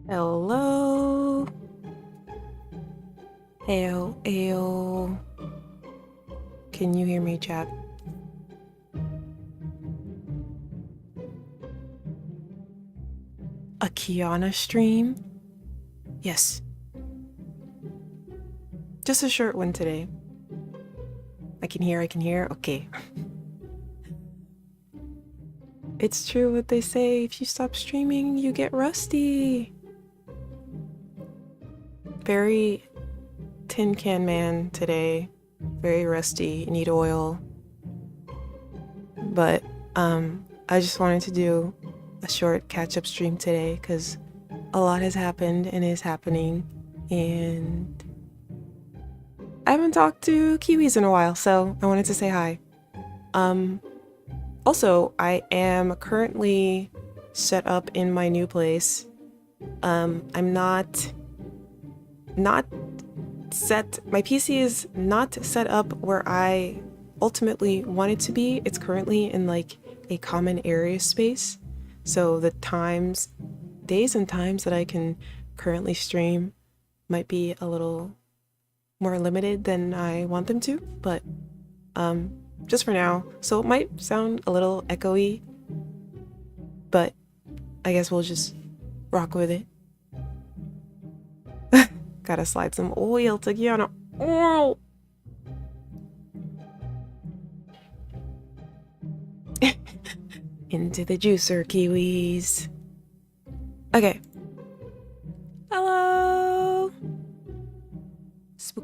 Hello. Ayo, ayo. Can you hear me, chat? A kiANNa stream? Yes. Just a short one today. I can hear. Okay. It's true what they say, if you stop streaming, you get rusty. Very tin can man today. Very rusty, need oil. But I just wanted to do a short catch-up stream today because a lot has happened and is happening, and I haven't talked to Kiwis in a while, so I wanted to say hi. Also, I am currently set up in my new place. I'm not set, my PC is not set up where I ultimately want it to be. It's currently in like a common area space. So the days and times that I can currently stream might be a little more limited than I want them to, but just for now. So it might sound a little echoey, but I guess we'll just rock with it. Gotta slide some oil to kiANNa. Oh! Into the juicer, Kiwis. Okay. Hello!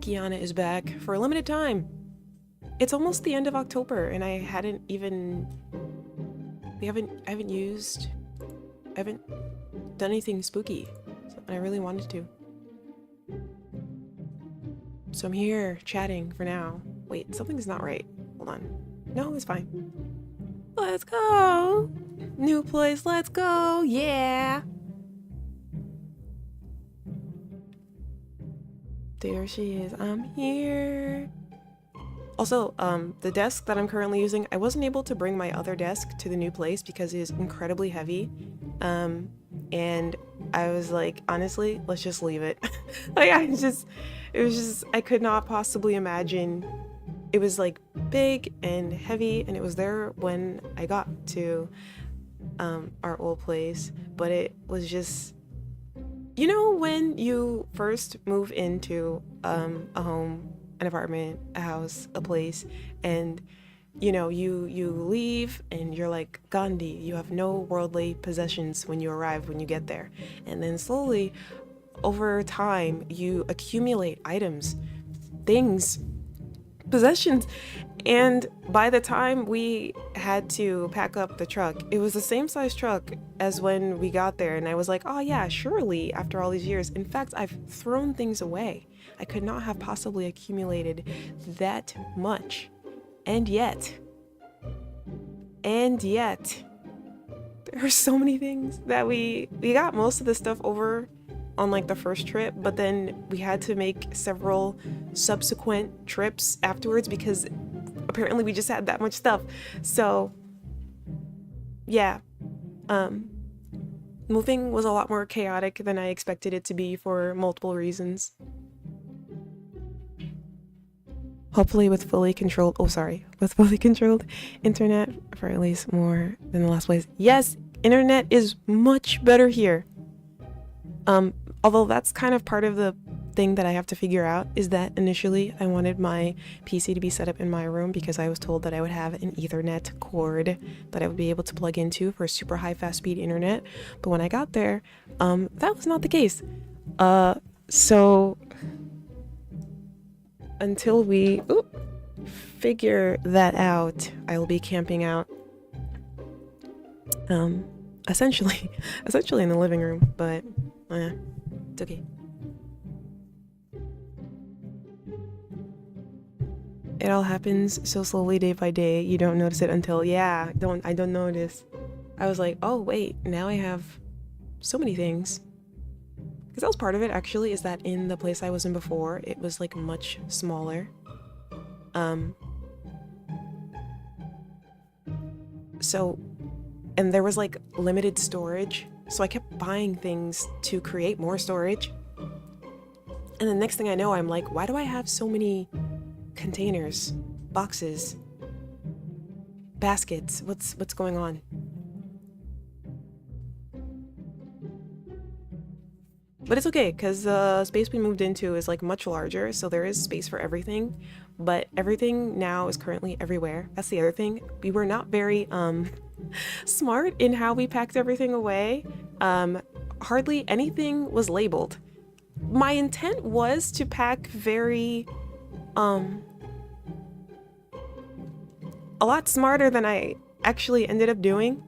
kiANNa is back for a limited time. It's almost the end of October and I haven't done anything spooky. And I really wanted to. So I'm here chatting for now. Wait, something's not right. Hold on. No, it's fine. Let's go! New place, let's go! Yeah! There she is. I'm here. Also, the desk that I'm currently using, I wasn't able to bring my other desk to the new place because it is incredibly heavy. And I was like, honestly, let's just leave it. Like, I could not possibly imagine. It was like big and heavy, and it was there when I got to our old place, but it was just, you know, when you first move into a home, an apartment, a house, a place, and you know, you leave and you're like Gandhi, you have no worldly possessions when you get there, and then slowly over time you accumulate items, things, possessions, and by the time we had to pack up the truck, it was the same size truck as when we got there, and I was like, oh yeah, surely after all these years, in fact, I've thrown things away. I could not have possibly accumulated that much. And yet, there are so many things that we got most of the stuff over on like the first trip, but then we had to make several subsequent trips afterwards because apparently we just had that much stuff. So yeah, moving was a lot more chaotic than I expected it to be for multiple reasons. Hopefully with fully controlled internet for at least more than the last place. Yes, internet is much better here. Although that's kind of part of the thing that I have to figure out, is that initially I wanted my PC to be set up in my room because I was told that I would have an Ethernet cord that I would be able to plug into for super high fast speed internet. But when I got there, that was not the case. So until we figure that out, I will be camping out essentially in the living room, but it's okay. It all happens so slowly day by day, you don't notice it until, I don't notice. I was like, oh wait, now I have so many things. Because that was part of it, actually, is that in the place I was in before, it was like much smaller. So and there was like limited storage, so I kept buying things to create more storage. And the next thing I know, I'm like, why do I have so many containers, boxes, baskets? What's going on? But it's okay, because the space we moved into is like much larger, so there is space for everything, but everything now is currently everywhere. That's the other thing. We were not very smart in how we packed everything away. Hardly anything was labeled. My intent was to pack very a lot smarter than I actually ended up doing.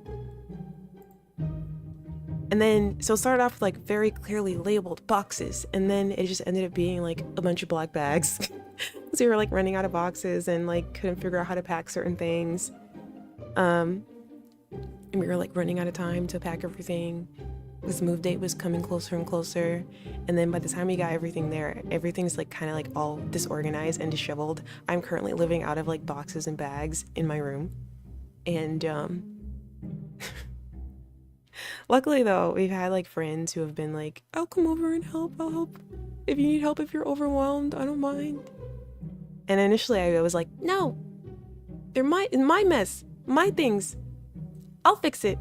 And then, so it started off with like very clearly labeled boxes, and then it just ended up being like a bunch of black bags. Because we were like running out of boxes and like couldn't figure out how to pack certain things. And we were like running out of time to pack everything. This move date was coming closer and closer. And then by the time we got everything there, everything's like kind of like all disorganized and disheveled. I'm currently living out of like boxes and bags in my room. And luckily though, we've had like friends who have been like, I'll come over and help, I'll help. If you need help, if you're overwhelmed, I don't mind. And initially I was like, no, they're my mess, my things. I'll fix it.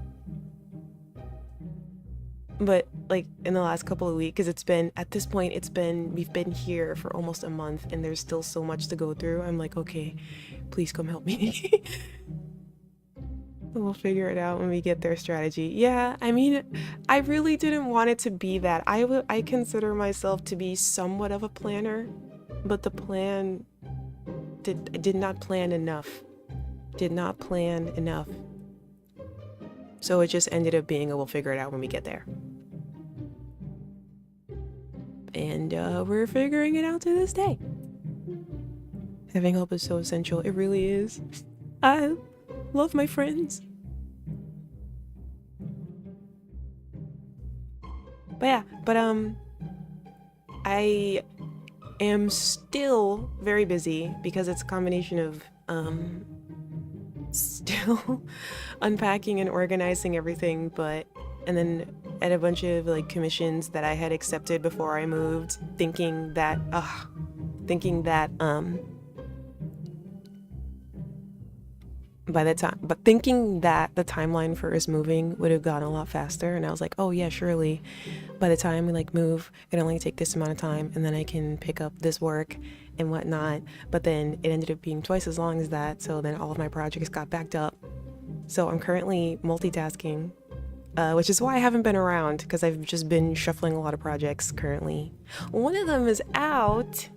But like in the last couple of weeks, because it's been, at this point, we've been here for almost a month and there's still so much to go through. I'm like, okay, please come help me. We'll figure it out when we get their strategy. Yeah, I mean, I really didn't want it to be that. I consider myself to be somewhat of a planner, but the plan did not plan enough. Did not plan enough. So it just ended up being a we'll figure it out when we get there. And we're figuring it out to this day. Having help is so essential. It really is. I love my friends. But yeah, I am still very busy because it's a combination of still unpacking and organizing everything, and then at a bunch of like commissions that I had accepted before I moved, thinking that the timeline for us moving would have gone a lot faster. And I was like, oh yeah, surely by the time we like move, it'll only take this amount of time and then I can pick up this work and whatnot. But then it ended up being twice as long as that. So then all of my projects got backed up. So I'm currently multitasking, which is why I haven't been around, because I've just been shuffling a lot of projects currently. One of them is out.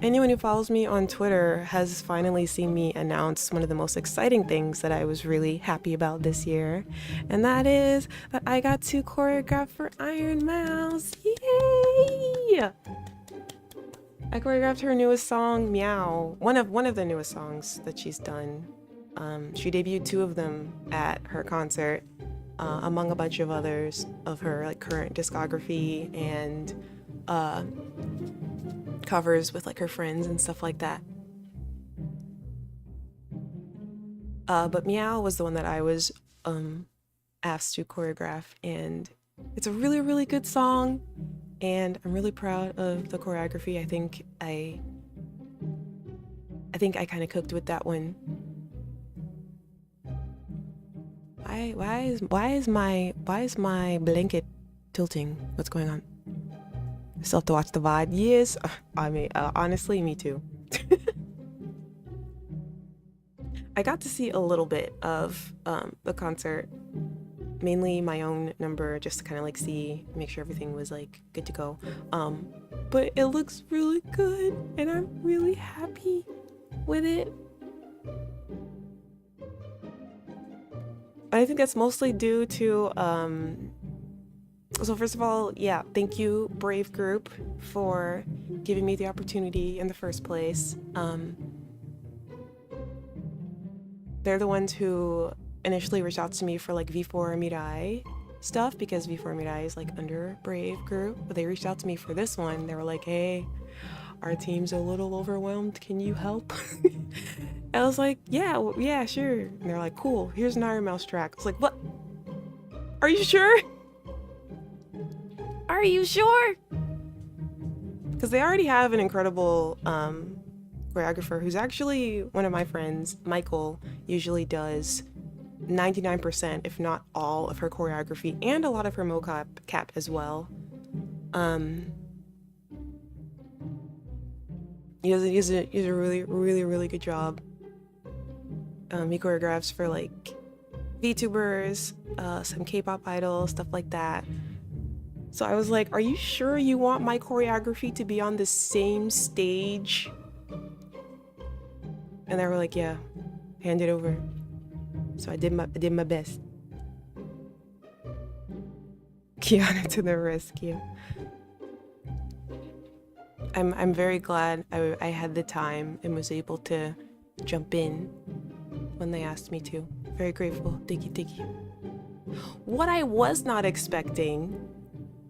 Anyone who follows me on Twitter has finally seen me announce one of the most exciting things that I was really happy about this year. And that is that I got to choreograph for Ironmouse. Yay! I choreographed her newest song, Meow. One of the newest songs that she's done. She debuted 2 of them at her concert, among a bunch of others of her like current discography and covers with like her friends and stuff like that. But Meow was the one that I was asked to choreograph, and it's a really, really good song, and I'm really proud of the choreography. I think I kind of cooked with that one. Why is my blanket tilting? What's going on? I still have to watch the VOD. Yes, I mean, honestly, me too. I got to see a little bit of the concert, mainly my own number, just to kind of like make sure everything was like good to go. But it looks really good, and I'm really happy with it. I think that's mostly due to so first of all, yeah, thank you, Brave Group, for giving me the opportunity in the first place. They're the ones who initially reached out to me for like V4 Mirai stuff, because V4 Mirai is like under Brave Group, but they reached out to me for this one. They were like, hey, our team's a little overwhelmed, can you help? I was like, yeah, sure. And they're like, cool, here's an Ironmouse track. I was like, what? Are you sure? Are you sure? Because they already have an incredible choreographer who's actually one of my friends. Michael usually does 99%, if not all, of her choreography and a lot of her mocap as well. He does a really good job. He choreographs for like VTubers, some K-pop idols, stuff like that. So I was like, are you sure you want my choreography to be on the same stage? And they were like, yeah, hand it over. So I did my best. kiANNa to the rescue. I'm very glad I had the time and was able to jump in when they asked me to. Very grateful. Thank you. What I was not expecting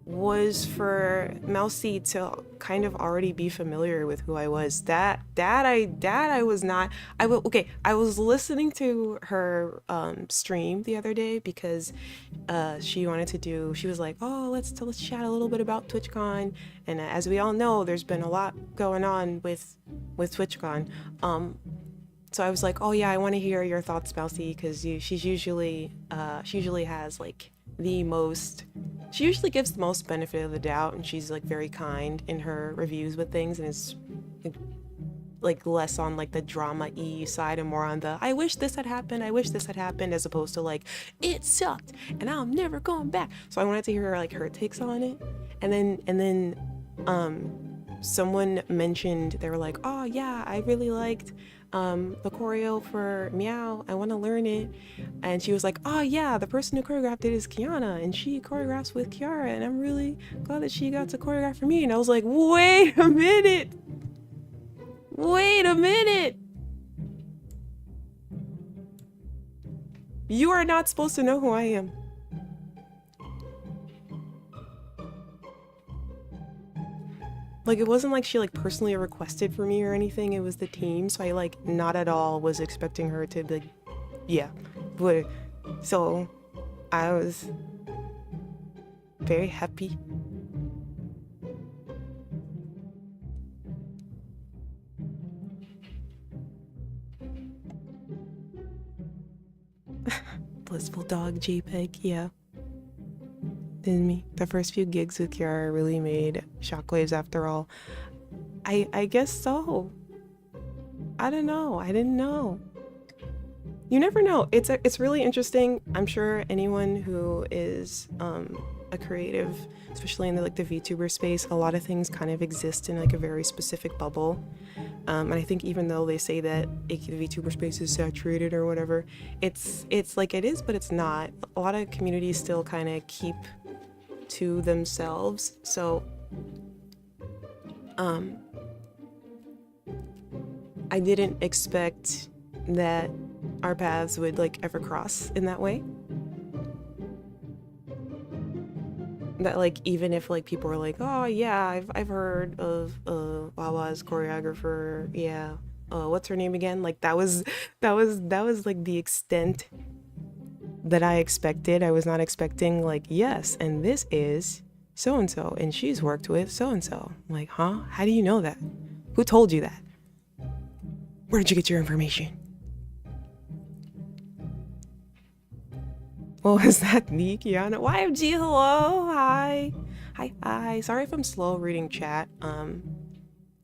was for Mousy to kind of already be familiar with who I was. That I was not. I was listening to her stream the other day because she was like, oh, let's chat a little bit about TwitchCon. And as we all know, there's been a lot going on with TwitchCon. So I was like, oh yeah, I want to hear your thoughts, Mousy, because she usually has like she usually gives the most benefit of the doubt, and she's like very kind in her reviews with things, and is like less on like the drama-y side and more on the I wish this had happened, as opposed to like it sucked and I'm never going back. So I wanted to hear like her takes on it. And then someone mentioned, they were like, oh yeah, I really liked the choreo for Meow, I want to learn it. And she was like, oh yeah, the person who choreographed it is kiANNa, and she choreographs with Kiara, and I'm really glad that she got to choreograph for me. And I was like, wait a minute, you are not supposed to know who I am. Like, it wasn't like she like personally requested for me or anything. It was the team, so I like not at all was expecting her to be like, yeah. But so I was very happy. Blissful dog JPEG, yeah. Didn't me. The first few gigs with Kiara really made shockwaves after all. I guess so. I don't know. I didn't know. You never know. It's really interesting. I'm sure anyone who is a creative, especially in the VTuber space, a lot of things kind of exist in like a very specific bubble. And I think even though they say that the VTuber space is saturated or whatever, it's like it is, but it's not. A lot of communities still kind of keep to themselves. So I didn't expect that our paths would like ever cross in that way. That like even if like people were like, oh yeah, I've heard of Wawa's choreographer, yeah, what's her name again? Like that was like the extent that I expected. I was not expecting like, yes, and this is so and so, and she's worked with so and so. I'm like, huh? How do you know that? Who told you that? Where did you get your information? What was that, me, kiANNa? YMG, hello, hi. Hi. Sorry if I'm slow reading chat.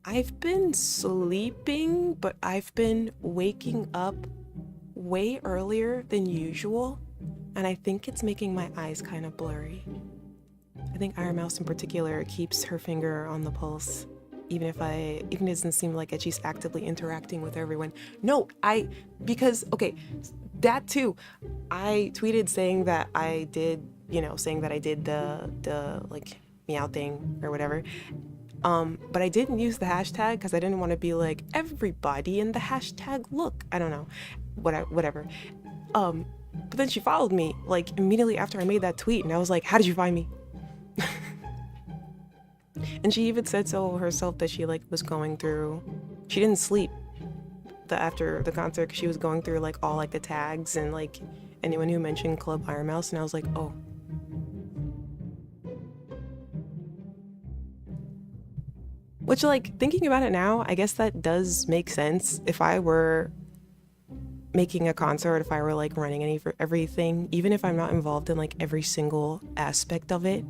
I've been sleeping, but I've been waking up way earlier than usual, and I think it's making my eyes kind of blurry. I think Ironmouse in particular keeps her finger on the pulse, even if it doesn't seem like it, she's actively interacting with everyone. No, because, okay, that too. I tweeted saying that I did the like meow thing or whatever. But I didn't use the hashtag because I didn't want to be like everybody in the hashtag look. I don't know, whatever. But then she followed me like immediately after I made that tweet, and I was like, how did you find me? And she even said so herself that she like was going through, she didn't sleep after the concert because she was going through like all like the tags and like anyone who mentioned Club Ironmouse, and I was like, oh, Which, like, thinking about it now, I guess that does make sense. If I were making a concert, if I were like running everything, even if I'm not involved in like every single aspect of it,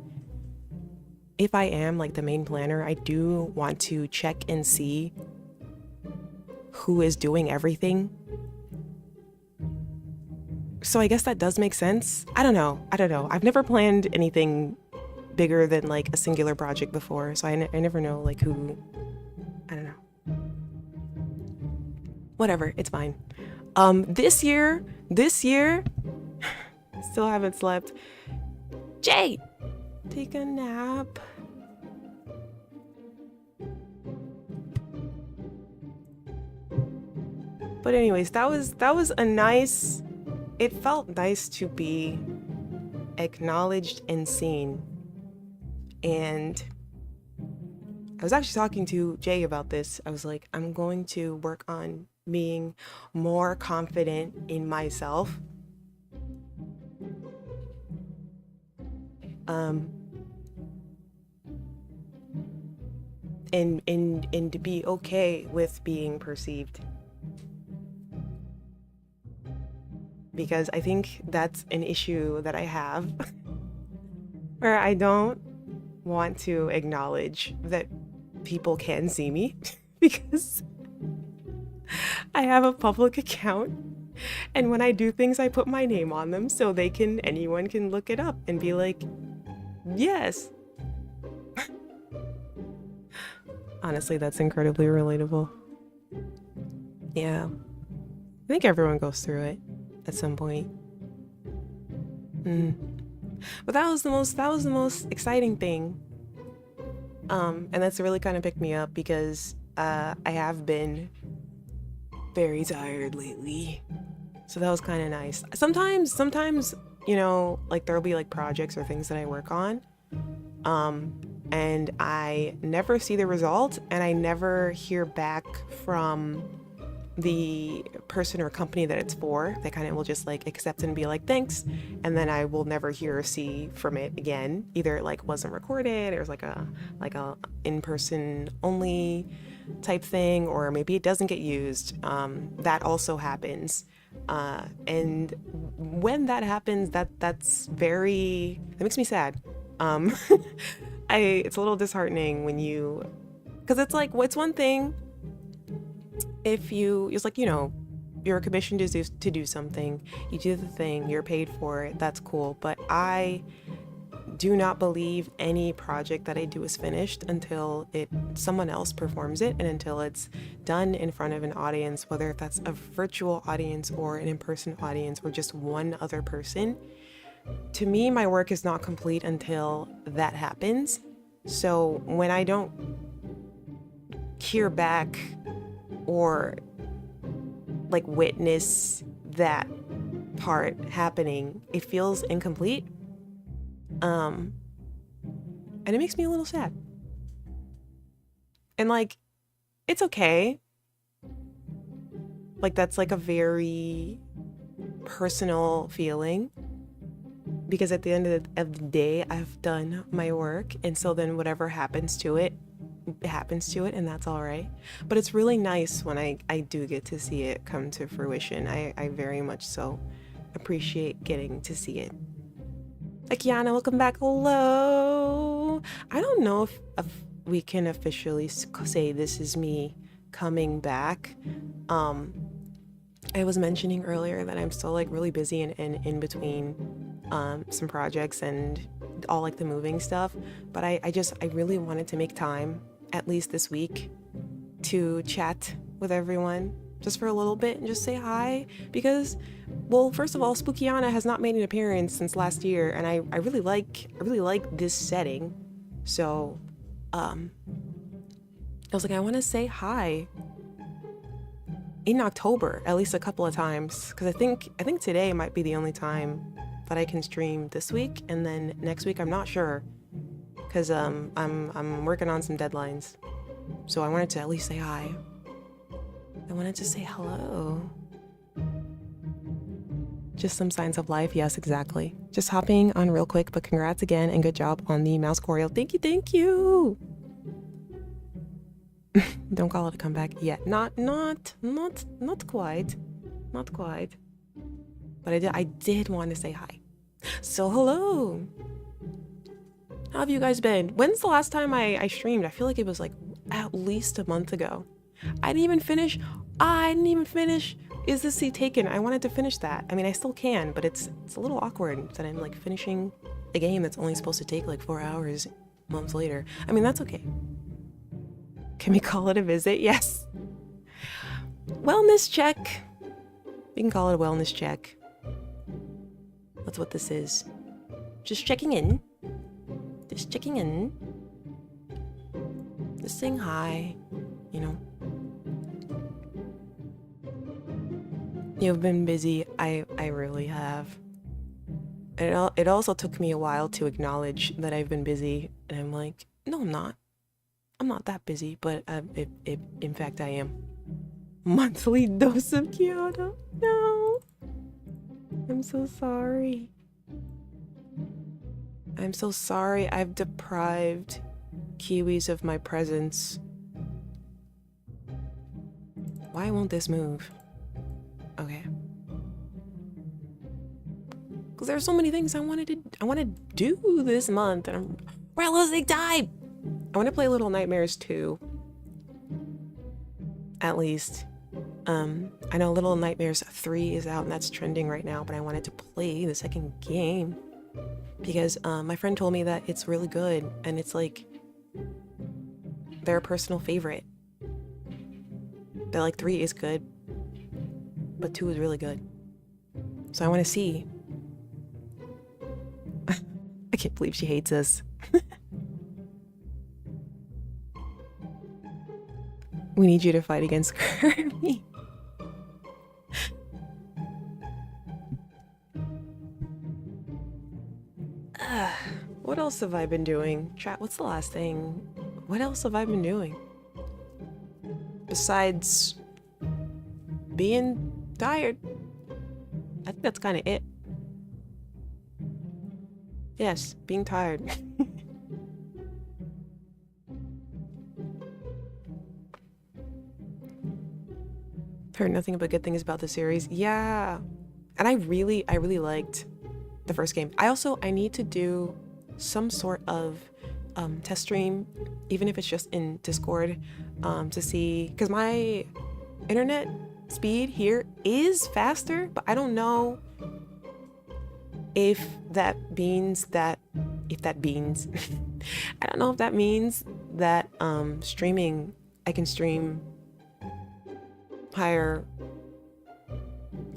if I am like the main planner, I do want to check and see who is doing everything. So I guess that does make sense. I don't know. I've never planned anything bigger than like a singular project before, so I never know like who. I don't know. Whatever, it's fine. This year, still haven't slept. Jay, take a nap. But anyways, that was a nice, it felt nice to be acknowledged and seen. And I was actually talking to Jay about this. I was like, I'm going to work on being more confident in myself. And to be okay with being perceived. Because I think that's an issue that I have where I don't want to acknowledge that people can see me because I have a public account, and when I do things I put my name on them so anyone can look it up and be like, yes. Honestly, that's incredibly relatable. Yeah, I think everyone goes through it at some point. But that was the most exciting thing. And that's really kind of picked me up because I have been very tired lately. So that was kind of nice. Sometimes, you know, like there'll be like projects or things that I work on. And I never see the result, and I never hear back from the person or company that it's for. They kind of will just like accept and be like, thanks. And then I will never hear or see from it again. Either it like wasn't recorded, or it was like a in-person only type thing, or maybe it doesn't get used. That also happens. And when that happens, that makes me sad. It's a little disheartening when because it's like, what's one thing if it's like, you know, you're commissioned to do something, you do the thing, you're paid for it, that's cool. But I do not believe any project that I do is finished until someone else performs it, and until it's done in front of an audience, whether that's a virtual audience or an in-person audience or just one other person. To me, my work is not complete until that happens. So when I don't hear back or like witness that part happening, it feels incomplete. And it makes me a little sad. And like, it's okay. Like, that's like a very personal feeling, because at the end of the day, I've done my work. And so then whatever happens to it, and that's all right. But it's really nice when I do get to see it come to fruition. I very much so appreciate getting to see it. kiANNa, welcome back. Hello. I don't know if we can officially say this is me coming back. I was mentioning earlier that I'm still like really busy and in between some projects and all like the moving stuff, but I really wanted to make time, at least this week, to chat with everyone just for a little bit and just say hi, because, well, first of all, kiANNa has not made an appearance since last year, and I really like this setting. So I was like, I want to say hi in October at least a couple of times, because I think today might be the only time that I can stream this week, and then next week I'm not sure, because I'm working on some deadlines. So I wanted to at least say hi. I wanted to say hello. Just some signs of life. Yes, exactly. Just hopping on real quick, but congrats again and good job on the mouse choreo. Thank you. Don't call it a comeback yet. Not quite. Not quite. But I did want to say hi. So hello. How have you guys been? When's the last time I streamed? I feel like it was like at least a month ago. I didn't even finish. Is the Sea Taken? I wanted to finish that. I mean, I still can, but it's a little awkward that I'm like finishing a game that's only supposed to take like 4 hours months later. I mean, that's okay. Can we call it a visit? Yes. Wellness check. We can call it a wellness check. That's what this is. Just checking in. Just checking in. Just saying hi, you know. You've been busy. I really have. It also took me a while to acknowledge that I've been busy, and I'm like, no, I'm not. I'm not that busy, but in fact I am. Monthly dose of kiANNa. No. I'm so sorry. I'm so sorry I've deprived Kiwis of my presence. Why won't this move? Okay. Because there's so many things I want to do this month, and we're losing time. I want to play Little Nightmares 2. At least. I know Little Nightmares 3 is out and that's trending right now, but I wanted to play the second game because my friend told me that it's really good and it's like their personal favorite. They're like 3 is good, but 2 is really good. So I want to see. I can't believe she hates us. We need you to fight against Kirby. What else have I been doing? Chat, what's the last thing? What else have I been doing? Besides being tired. I think that's kind of it. Yes, being tired. Heard nothing but good things about the series. Yeah. And I really liked the first game. I need to do some sort of test stream, even if it's just in Discord, to see, because my internet speed here is faster, but I don't know if that means that I don't know if that means that streaming, I can stream higher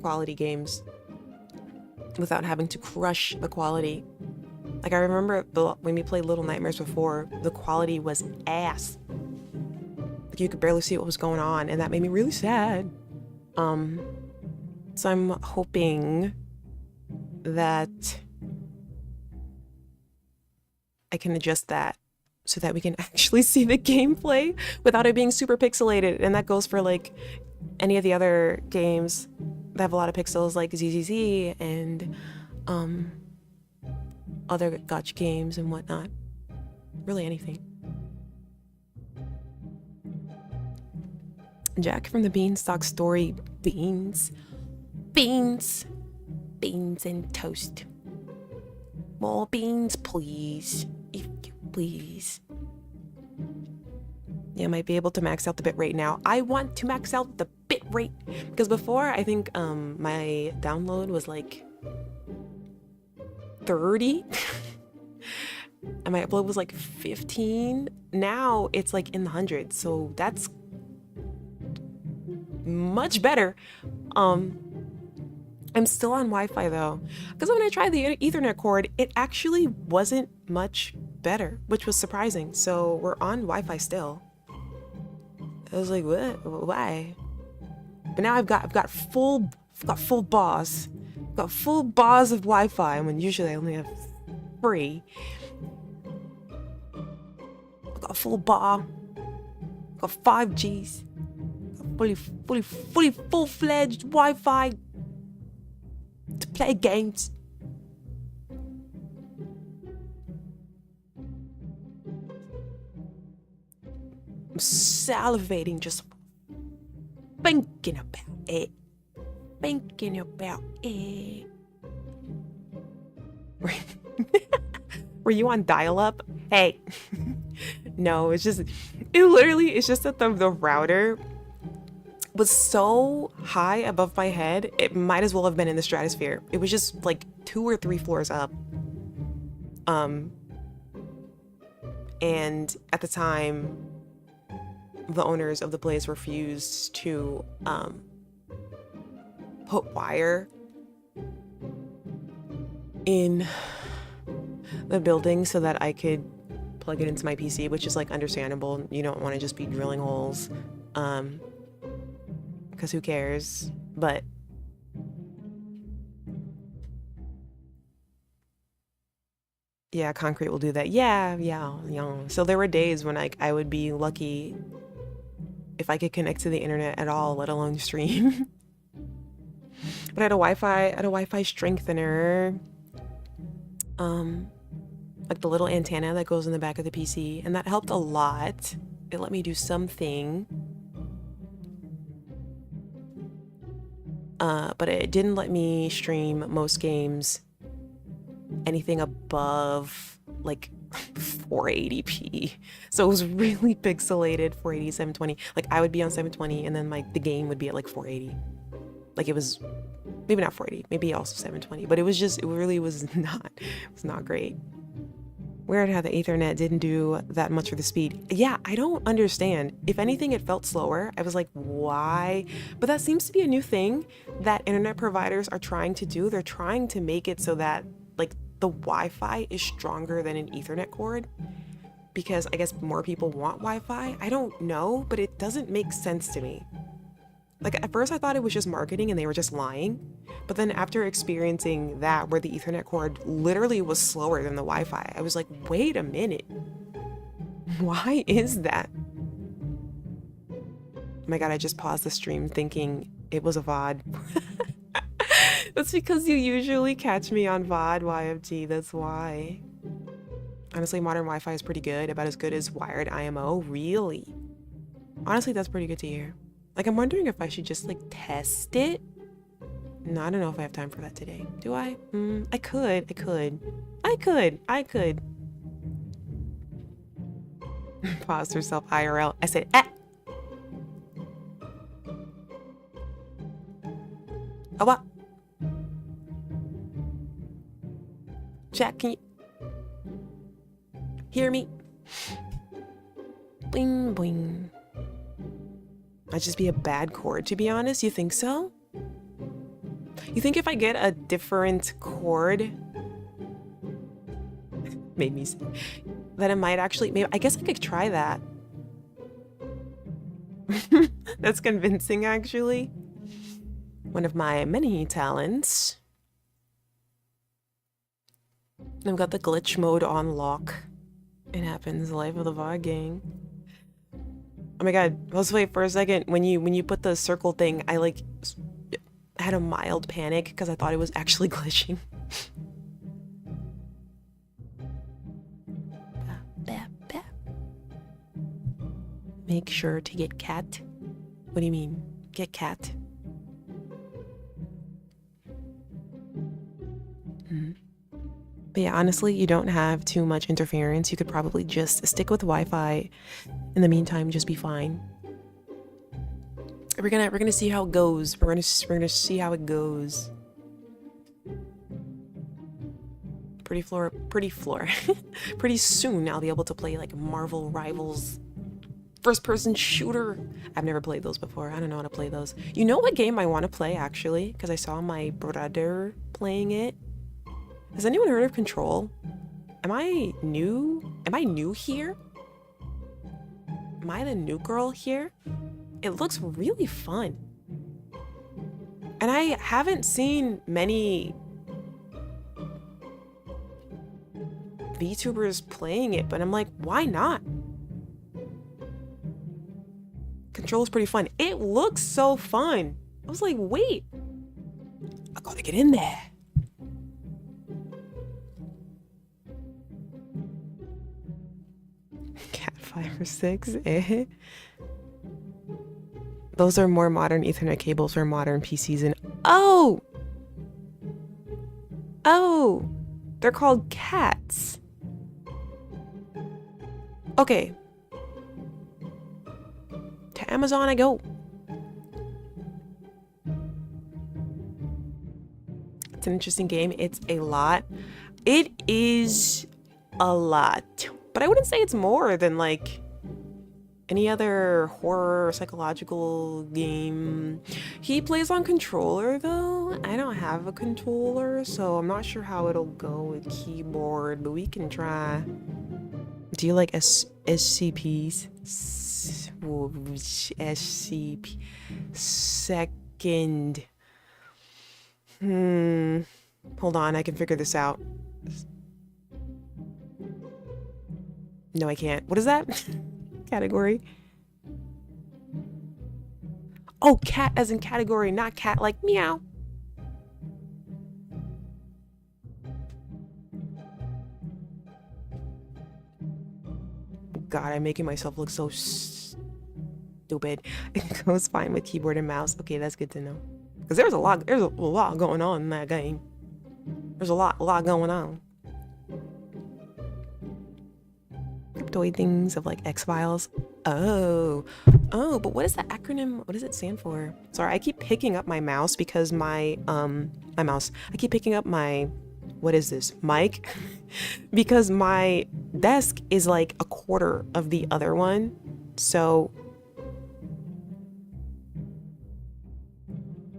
quality games without having to crush the quality. Like I remember when we played Little Nightmares before, the quality was ass. Like you could barely see what was going on, and that made me really sad. So I'm hoping that I can adjust that so that we can actually see the gameplay without it being super pixelated. And that goes for like any of the other games that have a lot of pixels, like ZZZ and other gotcha games and whatnot. Really anything. Jack from the Beanstalk Story. Beans and toast. More beans, please. If you please. Yeah, I might be able to max out the bitrate now. I want to max out the bitrate because before I think my download was like 30 and my upload was like 15. Now it's like in the hundreds, so that's much better. I'm still on Wi-Fi though, because when I tried the Ethernet cord, it actually wasn't much better, which was surprising. So we're on Wi-Fi still. I was like, what? Why? But now I've got full bars. I've got full bars of Wi-Fi when usually I only have 3. I've got a full bar. I've got 5Gs. Fully full-fledged Wi-Fi to play games. I'm salivating, just thinking about it. Thinking about it. Were you on dial-up? Hey. No, it's just, it's just that the router was so high above my head, it might as well have been in the stratosphere. It was just like 2 or 3 floors up. And at the time, the owners of the place refused to put wire in the building so that I could plug it into my PC, which is like understandable. You don't want to just be drilling holes, because who cares? But yeah, concrete will do that. Yeah. So there were days when I would be lucky if I could connect to the internet at all, let alone stream. But I had a Wi-Fi strengthener, like the little antenna that goes in the back of the PC, and that helped a lot. It let me do something, but it didn't let me stream most games anything above like 480p. So it was really pixelated, 480, 720. Like I would be on 720 and then the game would be at like 480. Like it was maybe not 480, maybe also 720, but it really was not great. Weird how the Ethernet didn't do that much for the speed. Yeah, I don't understand. If anything, it felt slower. I was like, why? But that seems to be a new thing that internet providers are trying to do. They're trying to make it so that like the Wi-Fi is stronger than an Ethernet cord, because I guess more people want Wi-Fi. I don't know, but it doesn't make sense to me. Like at first I thought it was just marketing and they were just lying. But then after experiencing that where the Ethernet cord literally was slower than the Wi-Fi, I was like, wait a minute. Why is that? Oh my God, I just paused the stream thinking it was a VOD. That's because you usually catch me on VOD, YFG, that's why. Honestly, modern Wi-Fi is pretty good, about as good as wired IMO, really? Honestly, that's pretty good to hear. Like, I'm wondering if I should just, like, test it. No, I don't know if I have time for that today. Do I? I could. Paused herself IRL. I said, ah! Oh, what? Chat, can you hear me? Boing, boing. Might just be a bad cord, to be honest. You think so? You think if I get a different cord, made me say, that it might actually, maybe, I guess I could try that. That's convincing, actually. One of my many talents. I've got the glitch mode on lock. It happens, life of the VOD gang. Oh my God, let's wait for a second. When you put the circle thing, I like had a mild panic because I thought it was actually glitching. Make sure to get cat. What do you mean? Get cat? But yeah, honestly, you don't have too much interference. You could probably just stick with Wi-Fi. In the meantime, just be fine. We're gonna see how it goes. We're gonna see how it goes. Pretty soon I'll be able to play like Marvel Rivals first-person shooter. I've never played those before. I don't know how to play those. You know what game I want to play actually? Because I saw my brother playing it. Has anyone heard of Control? Am I new? Am I new here? Am I the new girl here? It looks really fun. And I haven't seen many VTubers playing it, but I'm like, why not? Control is pretty fun. It looks so fun. I was like, wait, I gotta get in there. Cat 5 or 6, eh? Those are more modern Ethernet cables for modern PCs and oh! Oh! They're called cats. Okay. To Amazon I go. It's an interesting game. It's a lot. It is a lot. But I wouldn't say it's more than like any other horror or psychological game. He plays on controller though. I don't have a controller, so I'm not sure how it'll go with keyboard, but we can try. Do you like SCPs? SCP. Second. Hold on, I can figure this out. No, I can't. What is that? Category. Oh, cat as in category, not cat like meow. God, I'm making myself look so stupid. It goes fine with keyboard and mouse. Okay, that's good to know. Because there's a lot going on in that game. There's a lot going on. Cryptoid things of like X-Files. Oh, but what is that acronym? What does it stand for? Sorry, I keep picking up my mouse because I keep picking up my, what is this, mic? Because my desk is like a quarter of the other one. So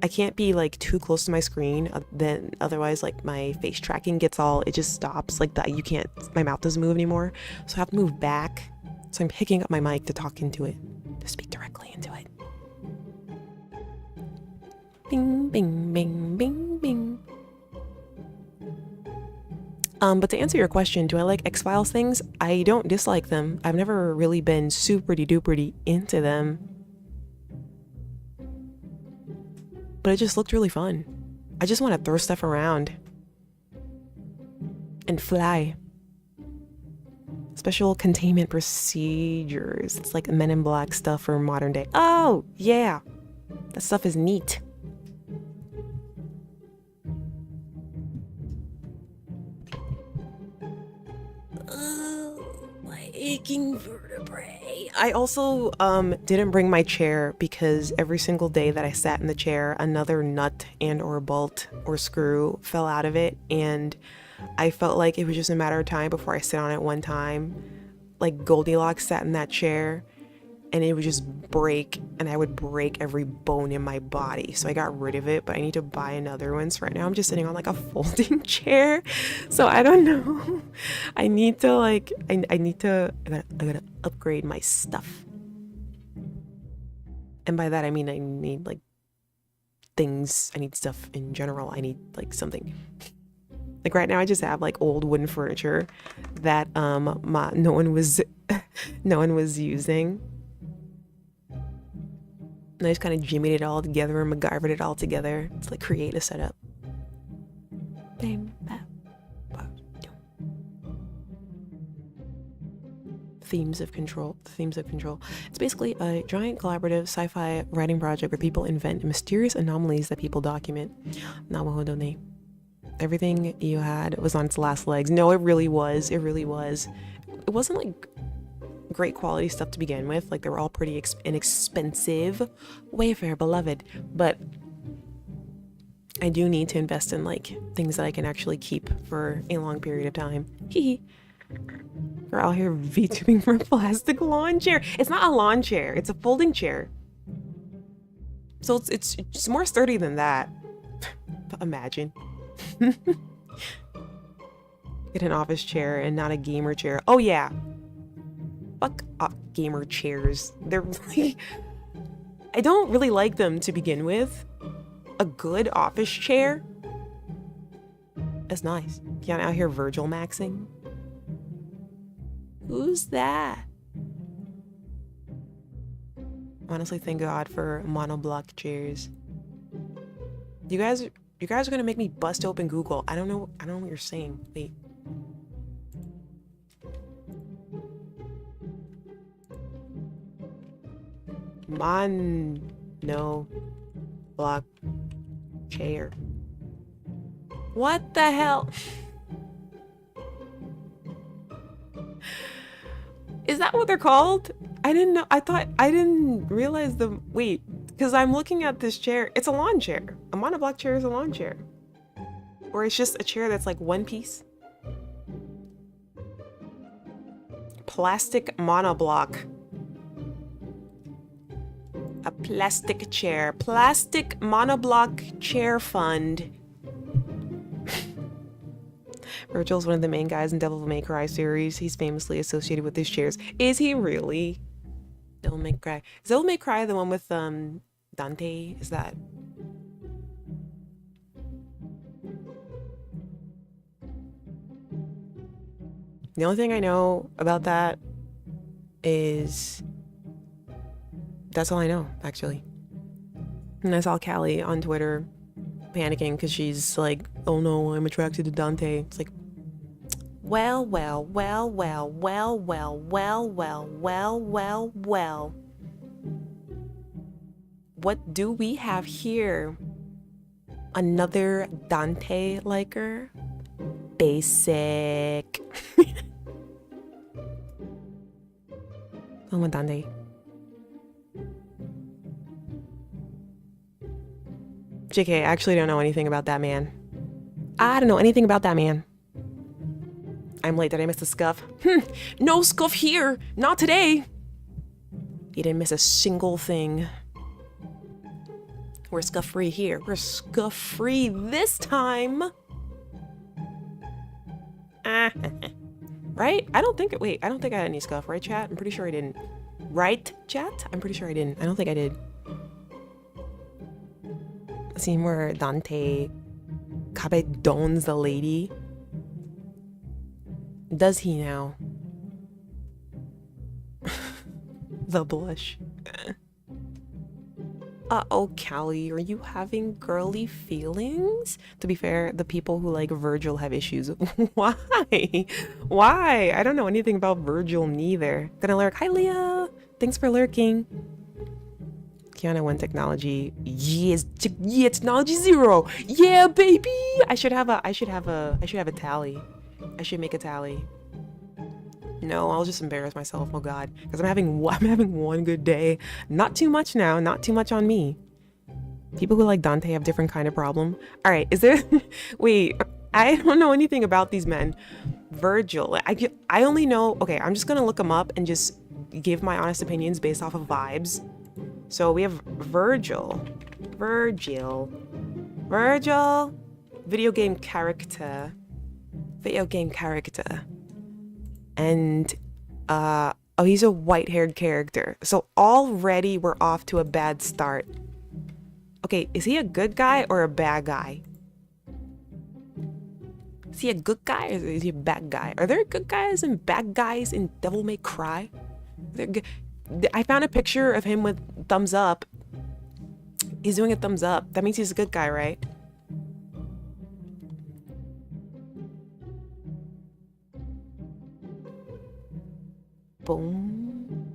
I can't be like too close to my screen, then otherwise like my face tracking gets all, it just stops like that. You can't, my mouth doesn't move anymore. So I have to move back. So I'm picking up my mic to talk into it, to speak directly into it. Bing, bing, bing, bing, bing. But to answer your question, do I like X-Files things? I don't dislike them. I've never really been super-duper into them. But it just looked really fun. I just want to throw stuff around. And fly. Special containment procedures. It's like Men in Black stuff for modern day. Oh, yeah. That stuff is neat. My aching vertebrae. I also didn't bring my chair because every single day that I sat in the chair, another nut and or bolt or screw fell out of it, and I felt like it was just a matter of time before I sit on it one time. Like Goldilocks sat in that chair and it would just break, and I would break every bone in my body. So I got rid of it, but I need to buy another one. So right now I'm just sitting on like a folding chair. So I don't know. I need to like, I gotta upgrade my stuff. And by that I mean I need like things, I need stuff in general. I need like something. Like right now I just have like old wooden furniture that no one was using. And I just kind of jimmied it all together and MacGyvered it all together. It's like create a setup. Themes of control. It's basically a giant collaborative sci-fi writing project where people invent mysterious anomalies that people document. Everything you had was on its last legs. No, it really was. It wasn't like great quality stuff to begin with. Like they were all pretty inexpensive. Wayfair, beloved. But I do need to invest in like things that I can actually keep for a long period of time. Hee. We're out here VTubing for a plastic lawn chair. It's not a lawn chair. It's a folding chair. So it's more sturdy than that. Imagine. Get an office chair and not a gamer chair. Oh yeah. Fuck gamer chairs. They're really, I don't really like them to begin with. A good office chair, that's nice. Can't out here Virgil maxing. Who's that? Honestly, thank God for monoblock chairs. You guys are gonna make me bust open Google. I don't know what you're saying. Wait. No block chair. What the hell? Is that what they're called? I didn't know. I didn't realize the, wait, because I'm looking at this chair. It's a lawn chair. A monoblock chair is a lawn chair. Or it's just a chair that's like one piece. Plastic monoblock. A plastic chair. Plastic monoblock chair fund. Virgil's one of the main guys in Devil May Cry series. He's famously associated with these chairs. Is he really? Devil May Cry. Is Devil May Cry the one with Dante? Is that? The only thing I know about that is that's all I know, actually. And I saw Callie on Twitter panicking because she's like, oh no, I'm attracted to Dante. It's like, well, well, well, well, well, well, well, well, well, well, well. What do we have here? Another Dante liker? Basic. Oh, Dante. JK, I actually don't know anything about that man. I don't know anything about that man. I'm late. Did I miss the scuff? No scuff here. Not today. You didn't miss a single thing. We're scuff free here. We're scuff free this time. Right? I don't think it. Wait, I don't think I had any scuff, right, chat? I'm pretty sure I didn't. Right, chat? I'm pretty sure I didn't. I don't think I did. A scene where Dante cabedones the lady. Does he now? The blush. Uh-oh, Callie, are you having girly feelings? To be fair, the people who like Virgil have issues. Why? Why? I don't know anything about Virgil neither. Gonna lurk. Hi, Leah. Thanks for lurking. kiANNa 1 technology. Yes, yeah, technology 0. Yeah, baby. I should have a tally. I should make a tally. No, I'll just embarrass myself. Oh God, because I'm having one good day. Not too much now. Not too much on me. People who like Dante have different kind of problem. All right, is there? Wait, I don't know anything about these men. Virgil. I only know. Okay, I'm just gonna look him up and just give my honest opinions based off of vibes. So we have Virgil. Video game character. And oh, he's a white-haired character. So already we're off to a bad start. Okay, is he a good guy or a bad guy? Is he a good guy or is he a bad guy? Are there good guys and bad guys in Devil May Cry? I found a picture of him with thumbs up. He's doing a thumbs up. That means he's a good guy, right? Boom.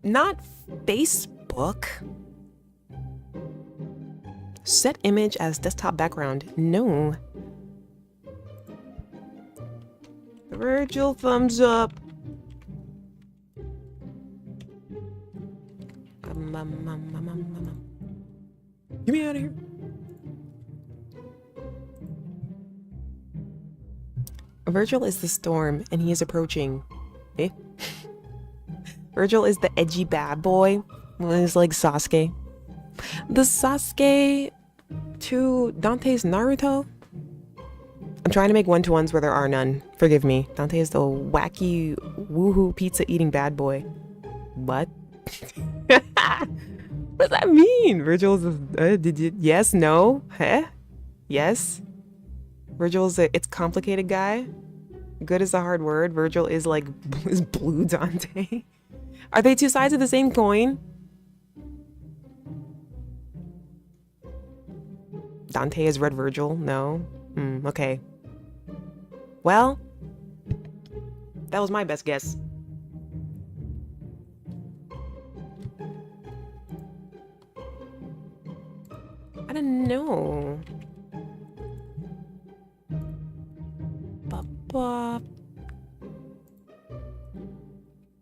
Not Facebook. Set image as desktop background. No. Virgil thumbs up. Get me out of here. Virgil is the storm, and he is approaching. Eh? Virgil is the edgy bad boy. Well, he's like Sasuke. The Sasuke to Dante's Naruto? I'm trying to make one-to-ones where there are none. Forgive me. Dante is the wacky, woohoo pizza-eating bad boy. What? What does that mean? Virgil's did you, yes, no, huh? Yes? Virgil's a it's complicated guy. Good is a hard word. Virgil is like is blue Dante. Are they two sides of the same coin? Dante is red Virgil? No? Okay. Well, that was my best guess. I don't know. Ba-ba.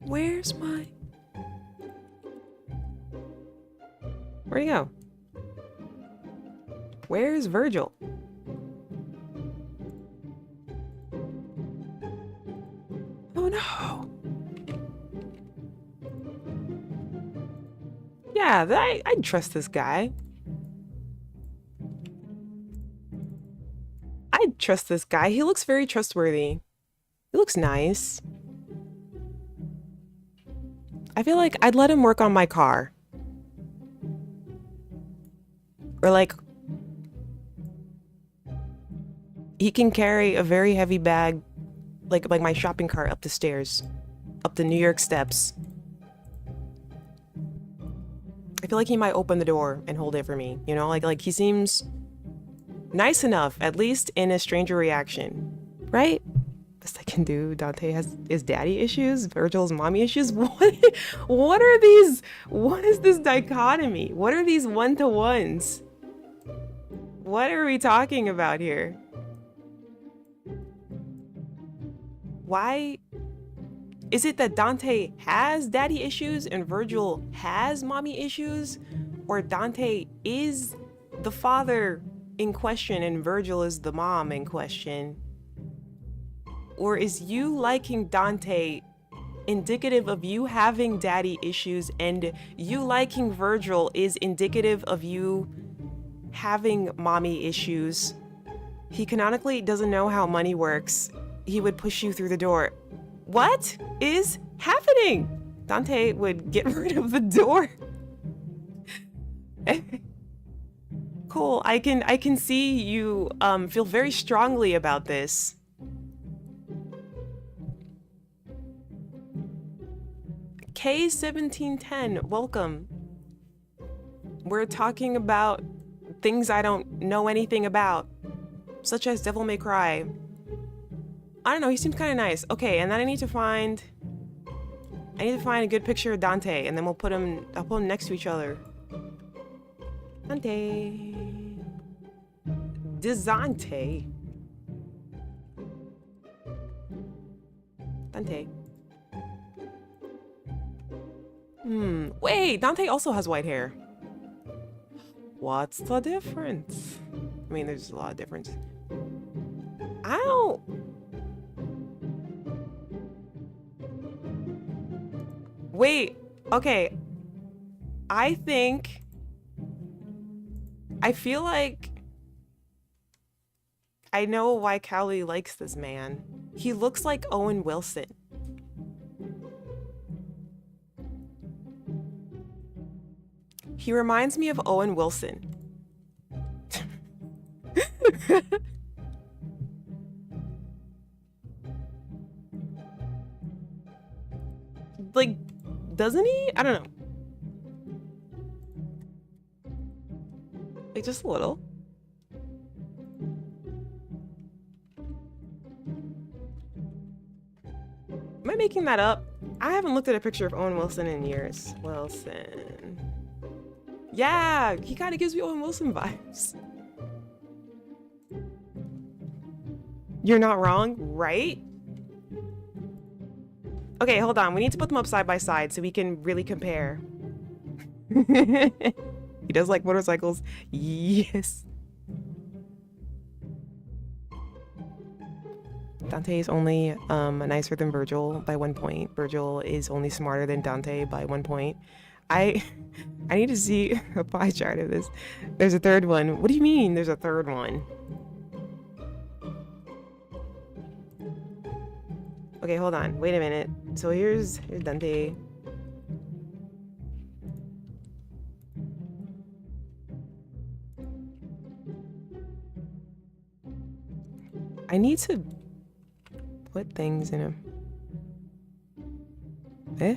Where's my... Where'd he go? Where's Virgil? Oh no! Yeah, I'd trust this guy. I'd trust this guy. He looks very trustworthy. He looks nice. I feel like I'd let him work on my car. Or like, he can carry a very heavy bag, like my shopping cart up the stairs, up the New York steps. I feel like he might open the door and hold it for me, you know? Like he seems nice enough, at least in a stranger reaction, right? Best I can do. Dante has his daddy issues, Virgil's mommy issues. What are these? What is this dichotomy? What are these one-to-ones? What are we talking about here? Why is it that Dante has daddy issues and Virgil has mommy issues? Or Dante is the father in question and Virgil is the mom in question? Or is you liking Dante indicative of you having daddy issues and you liking Virgil is indicative of you having mommy issues? He canonically doesn't know how money works. He would push you through the door. What is happening? Dante would get rid of the door. Cool. I can see you feel very strongly about this. K1710, welcome. We're talking about things I don't know anything about, such as Devil May Cry. I don't know, he seems kind of nice. Okay, and then I need to find a good picture of Dante, and then I'll put them next to each other. Dante. Dizante. Dante. Wait, Dante also has white hair. What's the difference? I mean, there's a lot of difference. I don't... Wait, okay. I feel like I know why Cowley likes this man. He looks like Owen Wilson. He reminds me of Owen Wilson. Like, doesn't he? I don't know. Like, just a little. Am I making that up? I haven't looked at a picture of Owen Wilson in years. Wilson. Yeah, he kind of gives me Owen Wilson vibes. You're not wrong, right? Okay, hold on. We need to put them up side by side so we can really compare. He does like motorcycles. Yes. Dante is only nicer than Virgil by 1 point. Virgil is only smarter than Dante by 1 point. I need to see a pie chart of this. There's a third one. What do you mean there's a third one? Okay, hold on. Wait a minute. So here's Dante. I need to put things in a... Eh?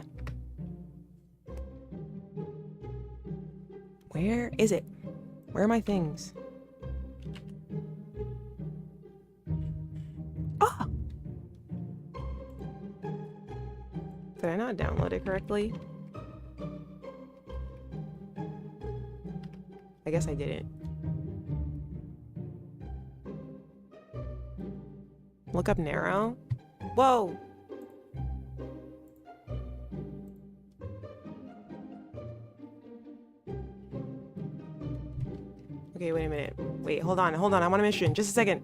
Where is it? Where are my things? Ah! Did I not download it correctly? I guess I didn't. Look up narrow. Whoa. Okay, wait a minute. Wait, hold on. I'm on a mission. Just a second.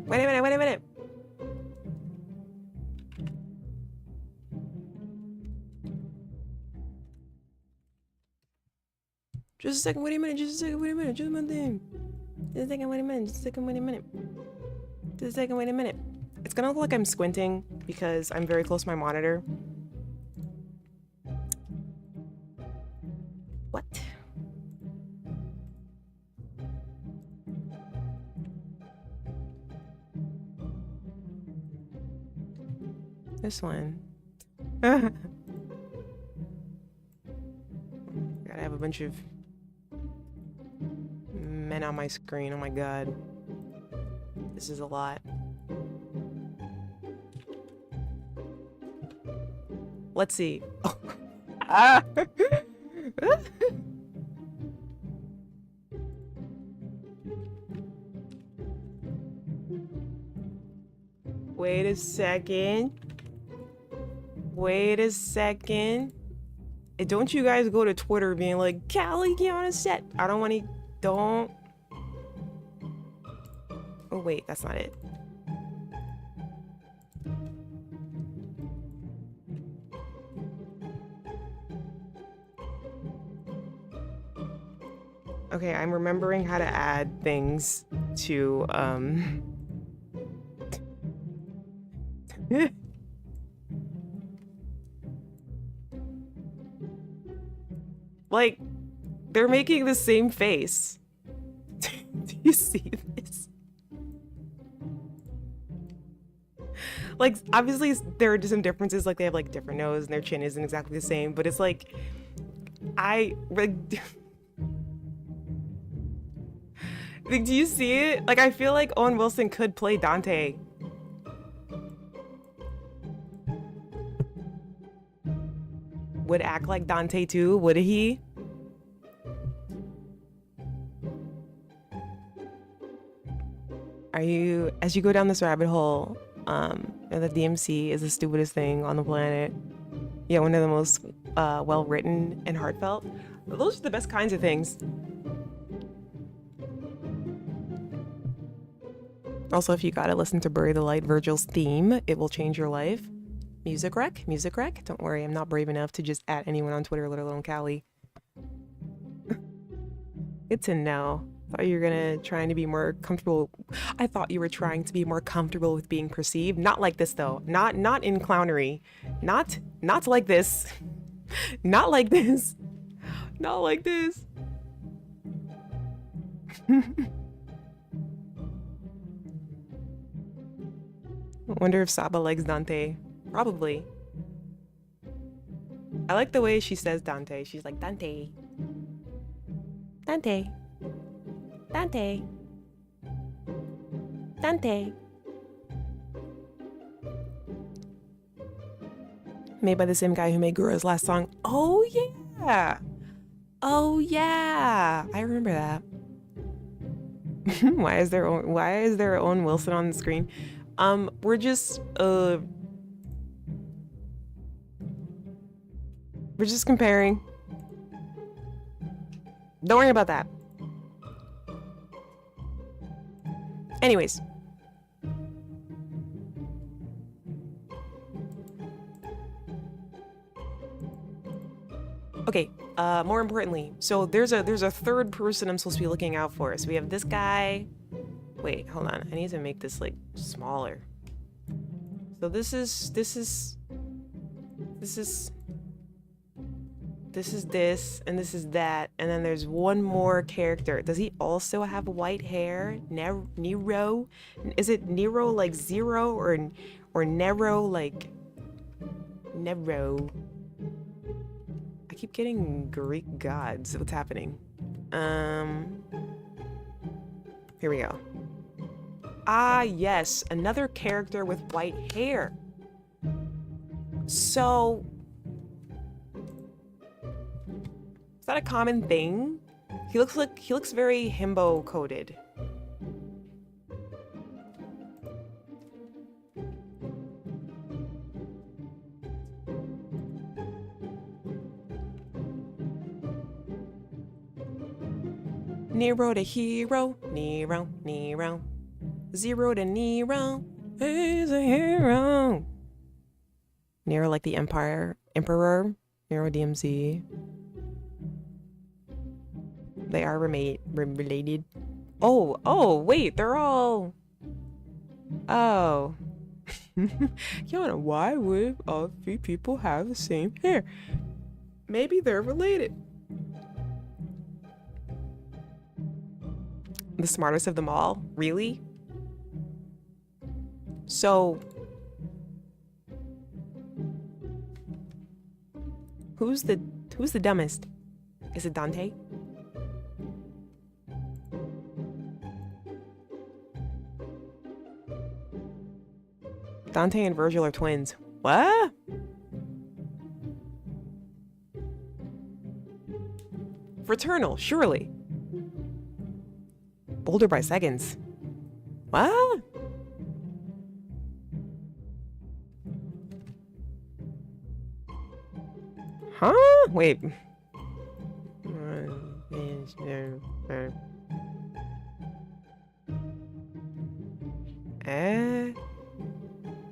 Wait a minute. Just a second, wait a minute. Just a second, wait a minute. It's gonna look like I'm squinting because I'm very close to my monitor. What? This one. Gotta have a bunch of men on my screen. Oh my god. This is a lot. Let's see. Oh. Ah. Wait a second. Don't you guys go to Twitter being like, Callie, kiANNa set. I don't want to. Don't. Oh, wait, that's not it. Okay, I'm remembering how to add things to, like, they're making the same face. Do you see this? Like, obviously there are some differences, like they have like different nose and their chin isn't exactly the same, but it's like, like, do you see it? Like, I feel like Owen Wilson could play Dante. Would act like Dante too, would he? As you go down this rabbit hole, the DMC is the stupidest thing on the planet. Yeah, one of the most well-written and heartfelt. Those are the best kinds of things. Also, if you gotta listen to Bury the Light, Virgil's theme, it will change your life. Music rec? Don't worry, I'm not brave enough to just at anyone on Twitter, let alone Callie. Good to know. Thought you were gonna trying to be more comfortable. I thought you were trying to be more comfortable with being perceived. Not like this though. Not in clownery. Not like this. Not like this. Not like this. I wonder if Saba likes Dante. Probably. I like the way she says Dante. She's like, Dante. Dante. Dante. Dante. Made by the same guy who made Guru's last song. Oh yeah. Oh yeah. I remember that. Why is there Owen Wilson on the screen? We're just comparing. Don't worry about that. Anyways. Okay, more importantly, so there's a third person I'm supposed to be looking out for. So we have this guy. Wait, hold on. I need to make this like smaller. So this is this, and this is that, and then there's one more character. Does he also have white hair? Nero? Is it Nero like zero or Nero like Nero? I keep getting Greek gods. What's happening? Here we go. Ah, yes, another character with white hair. So, is that a common thing? He looks very himbo coded. Nero the hero, Nero, Nero. Zero to Nero, he's a hero. Nero like the emperor, Nero DMZ. They are related. Oh, wait, they're all... Oh. Kiana, why would all three people have the same hair? Maybe they're related. The smartest of them all? Really? So... Who's the dumbest? Is it Dante? Dante and Virgil are twins. What? Fraternal, surely. Older by seconds. What? Huh? Wait.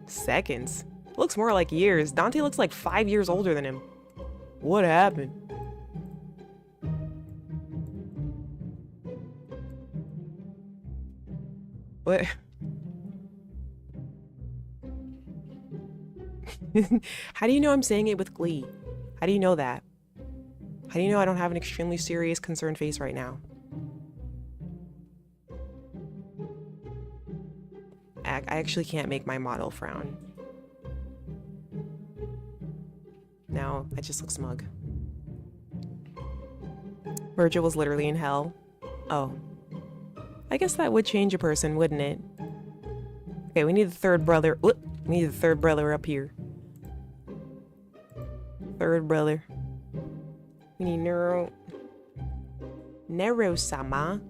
Seconds. Looks more like years. Dante looks like 5 years older than him. What happened? What? How do you know I'm saying it with glee? How do you know that? How do you know I don't have an extremely serious, concerned face right now? I actually can't make my model frown. Now, I just look smug. Virgil was literally in hell. Oh. I guess that would change a person, wouldn't it? Okay, we need the third brother. We need the third brother up here. Third brother. We need Nero-sama.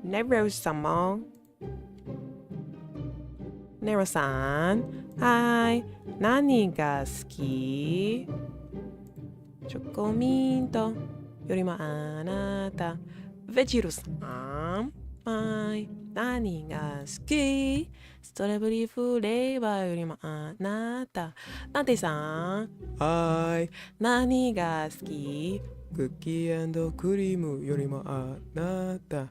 Nero-sama. Nero-san. Hi. Nani ga suki? Chocominto. Yorima anata. Vejiru-san. Hi. Nani ga suki? Strawberry flavor yorima anata. Dante-san. Hi. Nani ga suki? Cookie and cream yorima anata.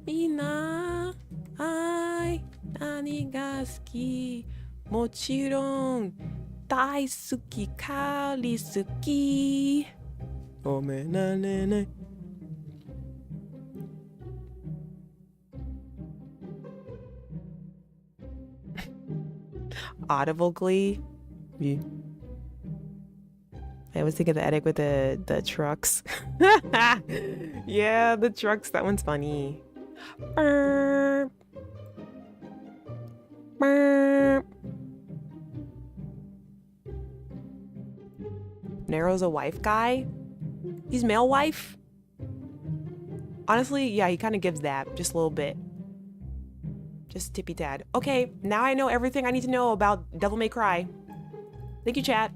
Minna. Hi. Nani ga suki? Mochiron. Daisuki. Kari suki. Omenane. Audible glee. Yeah. I always think of the edit with the trucks. Yeah, the trucks. That one's funny. Burp. Burp. Nero's a wife guy. He's male wife. Honestly, yeah, he kind of gives that just a little bit. Just tippy tad. Okay, now I know everything I need to know about Devil May Cry. Thank you, chat.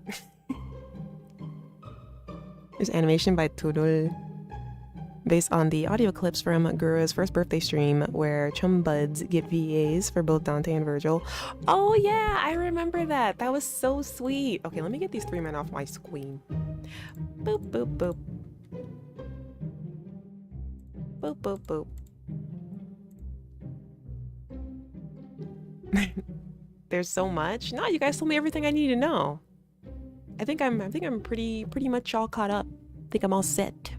There's animation by Turul, based on the audio clips from Guru's first birthday stream where chum buds get VAs for both Dante and Virgil. Oh yeah, I remember that. That was so sweet. Okay, let me get these 3 men off my screen. Boop, boop, boop. Boop, boop, boop. There's so much. No, you guys told me everything I need to know. I think I'm pretty much all caught up. I think I'm all set.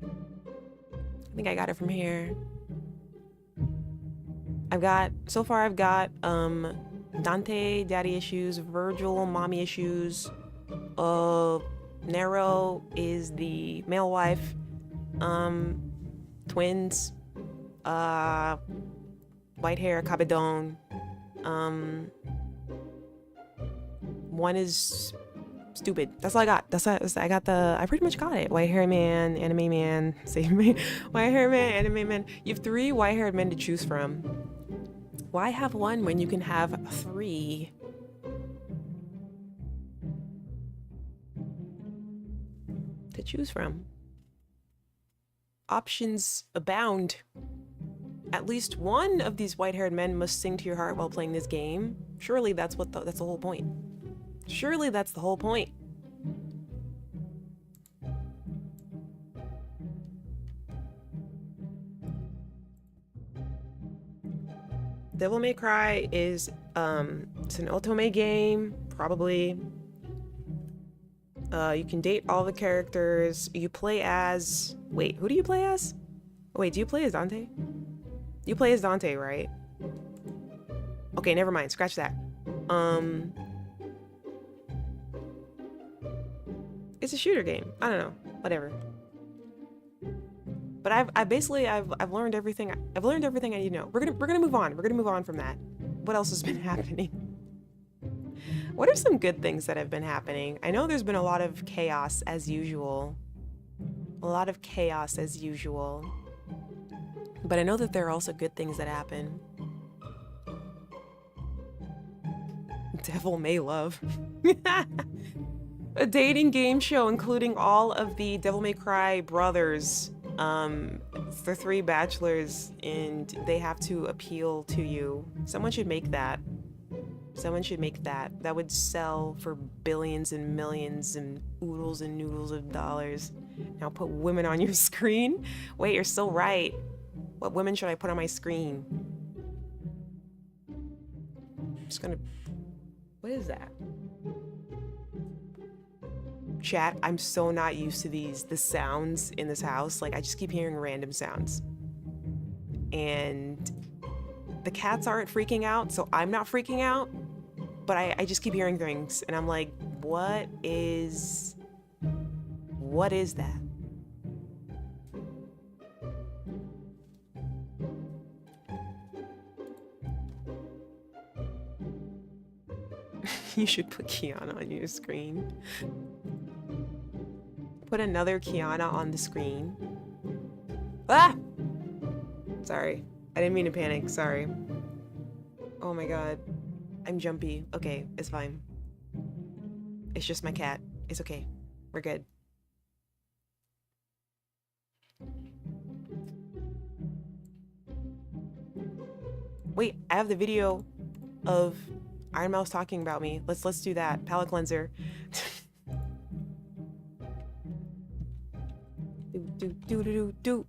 I think I got it from here. I've got Dante daddy issues, Virgil mommy issues. Nero is the male wife. Twins. White hair, cabedon. One is stupid. That's all I got. I pretty much got it. White hair man, anime man, same me. White hair man, anime man. You have 3 white haired men to choose from. Why have 1 when you can have 3? to choose from. Options abound. At least one of these white-haired men must sing to your heart while playing this game. Surely that's what that's the whole point. Surely that's the whole point. Devil May Cry is it's an otome game, probably. You can date all the characters. You play as... Wait, who do you play as? Wait, do you play as Dante? You play as Dante, right? Okay, never mind. Scratch that. It's a shooter game. I don't know. Whatever. But I've learned everything. I've learned everything I need to know. We're gonna move on. We're gonna move on from that. What else has been happening? What are some good things that have been happening? I know there's been a lot of chaos as usual. A lot of chaos as usual. But I know that there are also good things that happen. Devil May Love. A dating game show including all of the Devil May Cry brothers. The 3 bachelors, and they have to appeal to you. Someone should make that. Someone should make that. That would sell for billions and millions and oodles and noodles of dollars. Now put women on your screen? Wait, you're still right. What women should I put on my screen? I'm just gonna... What is that? Chat, I'm so not used to the sounds in this house. Like, I just keep hearing random sounds. And the cats aren't freaking out, so I'm not freaking out. But I just keep hearing things, and I'm like, what is that? You should put kiANNa on your screen. Put another kiANNa on the screen. Ah! Sorry. I didn't mean to panic. Sorry. Oh my god. I'm jumpy. Okay, it's fine. It's just my cat. It's okay. We're good. Wait, I have the video of Ironmouse talking about me. Let's do that. Palette cleanser. do.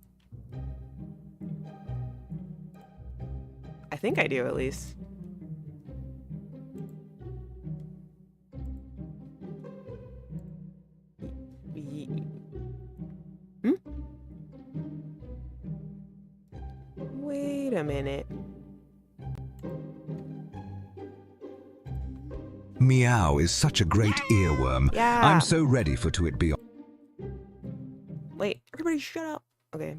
I think I do, at least. Wait a minute. Meow is such a great earworm. Yeah. I'm so ready for it be on. Wait, everybody shut up. Okay.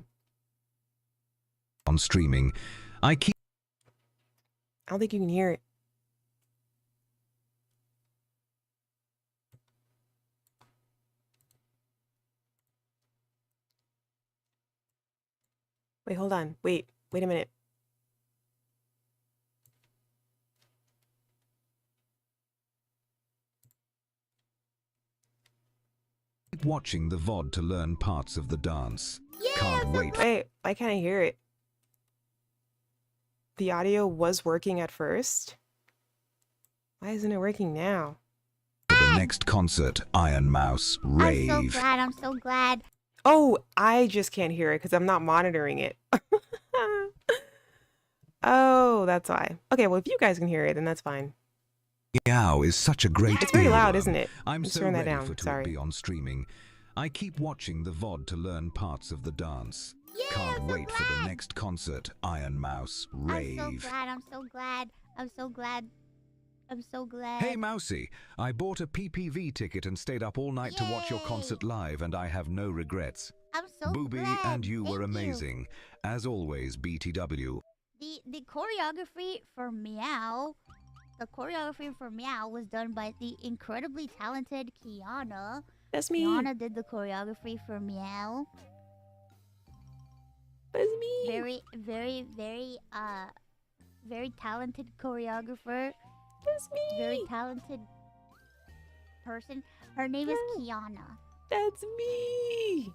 On streaming. I don't think you can hear it. Wait, hold on. Wait a minute. keep watching the VOD to learn parts of the dance. Can't wait. Wait, why can't I hear it? The audio was working at first. Why isn't it working now? For the next concert, Ironmouse, rave. I'm so glad. Oh, I just can't hear it because I'm not monitoring it. Oh, that's why. Okay, well, if you guys can hear it, then that's fine. Meow is such a great It's very loud, earworm. isn't it? I'm Let's so turn that ready down. for to Sorry. be on streaming. I keep watching the VOD to learn parts of the dance. Can't I'm so wait for the glad. next concert, Ironmouse, rave. I'm so glad. I'm so glad. Hey Mousy, I bought a PPV ticket and stayed up all night to watch your Yay. concert live and I have no regrets. I'm so Booby glad. and you were Thank amazing. As always, BTW. The choreography for Meow, was done by the incredibly talented kiANNa. That's me. kiANNa did the choreography for Meow. That's me. Very talented choreographer. That's me. Very talented person. Her name is kiANNa. That's me.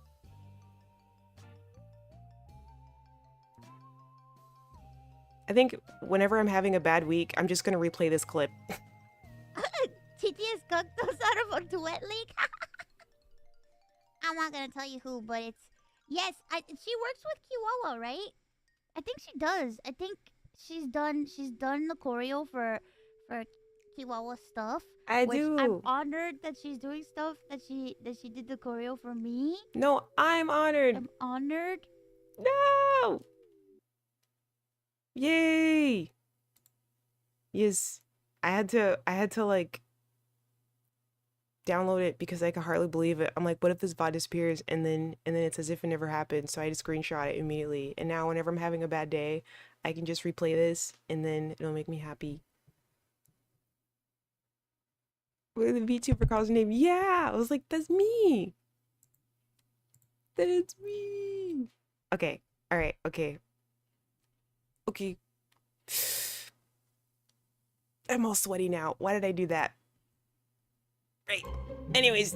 I think whenever I'm having a bad week, I'm just gonna replay this clip. TTS cooked those out of a duet league. I'm not gonna tell you who, but it's yes. She works with Kiwawa, right? I think she does. I think she's done the choreo for Kiwawa stuff. I Which I'm do. honored that she's doing stuff that she did the choreo for me. No, I'm honored. I'm honored. No. Yay. Yes. I had to like download it because I could hardly believe it. I'm like, what if this VOD disappears? And then it's as if it never happened. So I just screenshot it immediately. And now whenever I'm having a bad day, I can just replay this and then it'll make me happy. With the VTuber calls name. Yeah. I was like, that's me. That's me. Okay. All right. Okay. Okay. I'm all sweaty now. Why did I do that? Right. Anyways.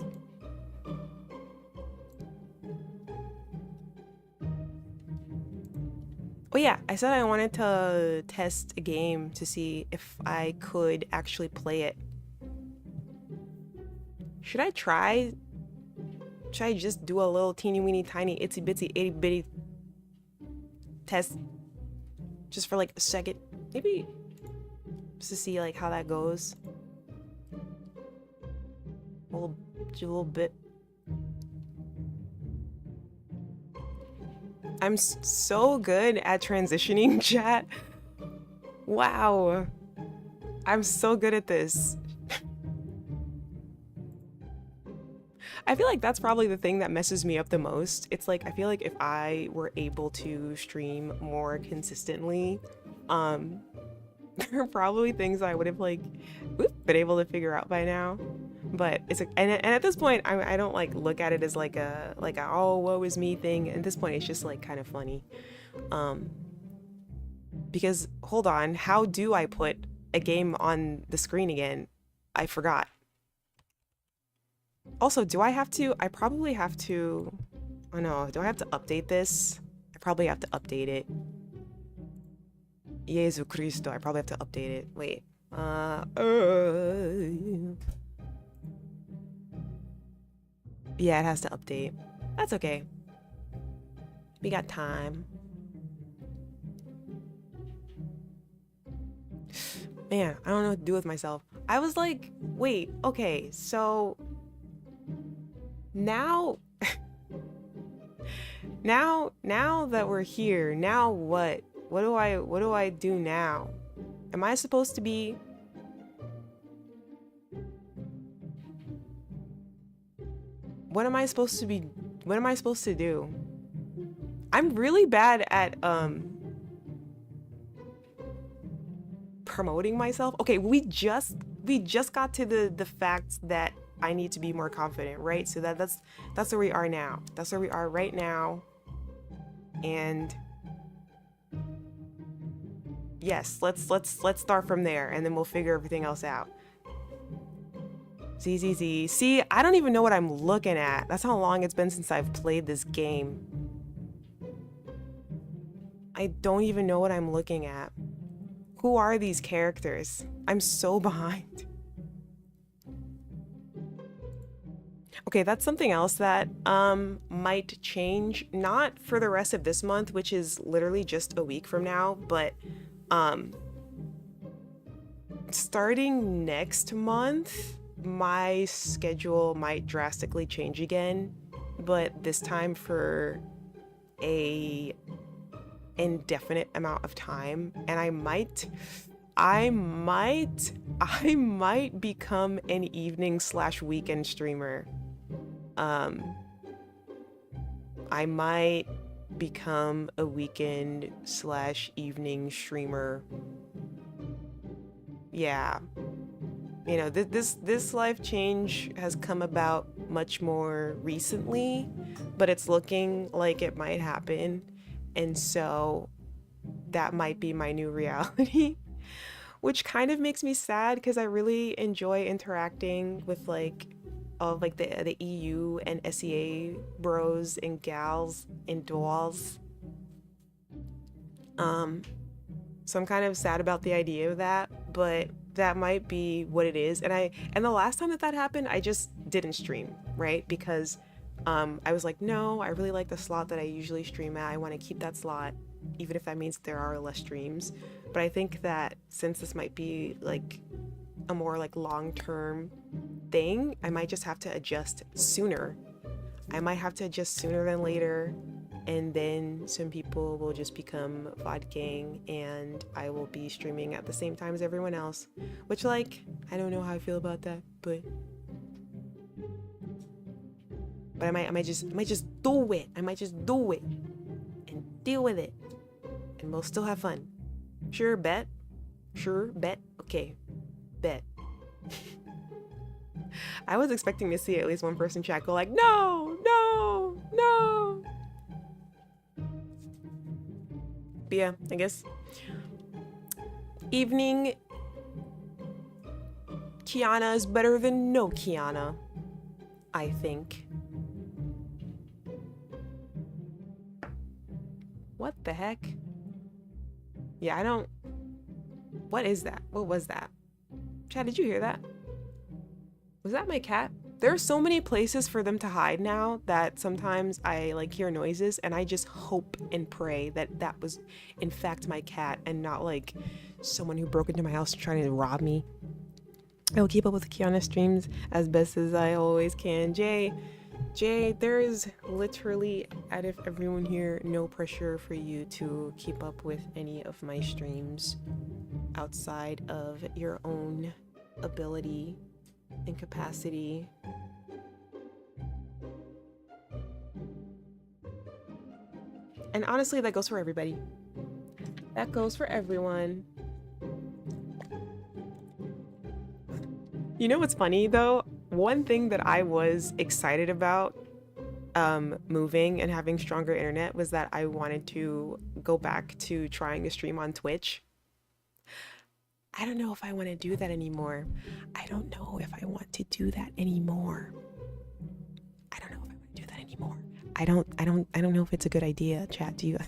Oh yeah, I said I wanted to test a game to see if I could actually play it. Should I try? Should I just do a little teeny weeny tiny itsy bitsy itty bitty test just for like a second? Maybe just to see like how that goes. A little bit. I'm so good at transitioning, chat. Wow. I'm so good at this. I feel like that's probably the thing that messes me up the most. It's like, I feel like if I were able to stream more consistently, there are probably things I would have like been able to figure out by now. But it's like, and at this point, I don't like look at it as like a oh, woe is me thing. At this point, it's just like kind of funny. Because hold on, how do I put a game on the screen again? I forgot. Also, do I have to? I probably have to. Oh no, do I have to update this? I probably have to update it. Jesu Cristo, I probably have to update it. Wait. Yeah, it has to update. That's okay. We got time. Man, I don't know what to do with myself. I was like, wait, okay, so now now that we're here, now what? What do I do now? Am I supposed to be What am I supposed to do? I'm really bad at promoting myself. Okay, we just got to the fact that I need to be more confident, right? So that's where we are now. That's where we are right now. And yes, let's start from there and then we'll figure everything else out. ZZZ. See, I don't even know what I'm looking at. That's how long it's been since I've played this game. I don't even know what I'm looking at. Who are these characters? I'm so behind. Okay, that's something else that might change. Not for the rest of this month, which is literally just a week from now, but starting next month, my schedule might drastically change again, but this time for a indefinite amount of time, and I might become an evening/weekend streamer. I might become a weekend/evening streamer. Yeah. You know, this life change has come about much more recently, but it's looking like it might happen. And so that might be my new reality, which kind of makes me sad because I really enjoy interacting with like all of like the EU and SEA bros and gals and dolls. So I'm kind of sad about the idea of that, but that might be what it is. And the last time that happened, I just didn't stream, right? Because I was like, no, I really like the slot that I usually stream at. I want to keep that slot, even if that means there are less streams. But I think that since this might be like a more like long-term thing, I might just have to adjust sooner. I might have to adjust sooner than later, and then some people will just become VOD gang and I will be streaming at the same time as everyone else, which, like, I don't know how I feel about that, but I might just do it. I might just do it and deal with it, and we'll still have fun. Sure, bet. Sure, bet. Okay, bet. I was expecting to see at least one person chat go like, no, no, no. But yeah, I guess evening kiANNa is better than no kiANNa, I think. What the heck? Yeah, I don't... What is that? What was that? Chad, did you hear that? Was that my cat? There are so many places for them to hide now that sometimes I like hear noises and I just hope and pray that that was in fact my cat and not like someone who broke into my house trying to rob me. I will keep up with kiANNa streams as best as I always can. Jay, there is literally, out of everyone here, no pressure for you to keep up with any of my streams outside of your own ability and capacity. And honestly, that goes for everybody. That goes for everyone. You know what's funny though? One thing that I was excited about moving and having stronger internet was that I wanted to go back to trying to stream on Twitch. I don't know if I want to do that anymore. I don't know if I want to do that anymore. I don't know if I want to do that anymore. I don't know if it's a good idea, chat. Do you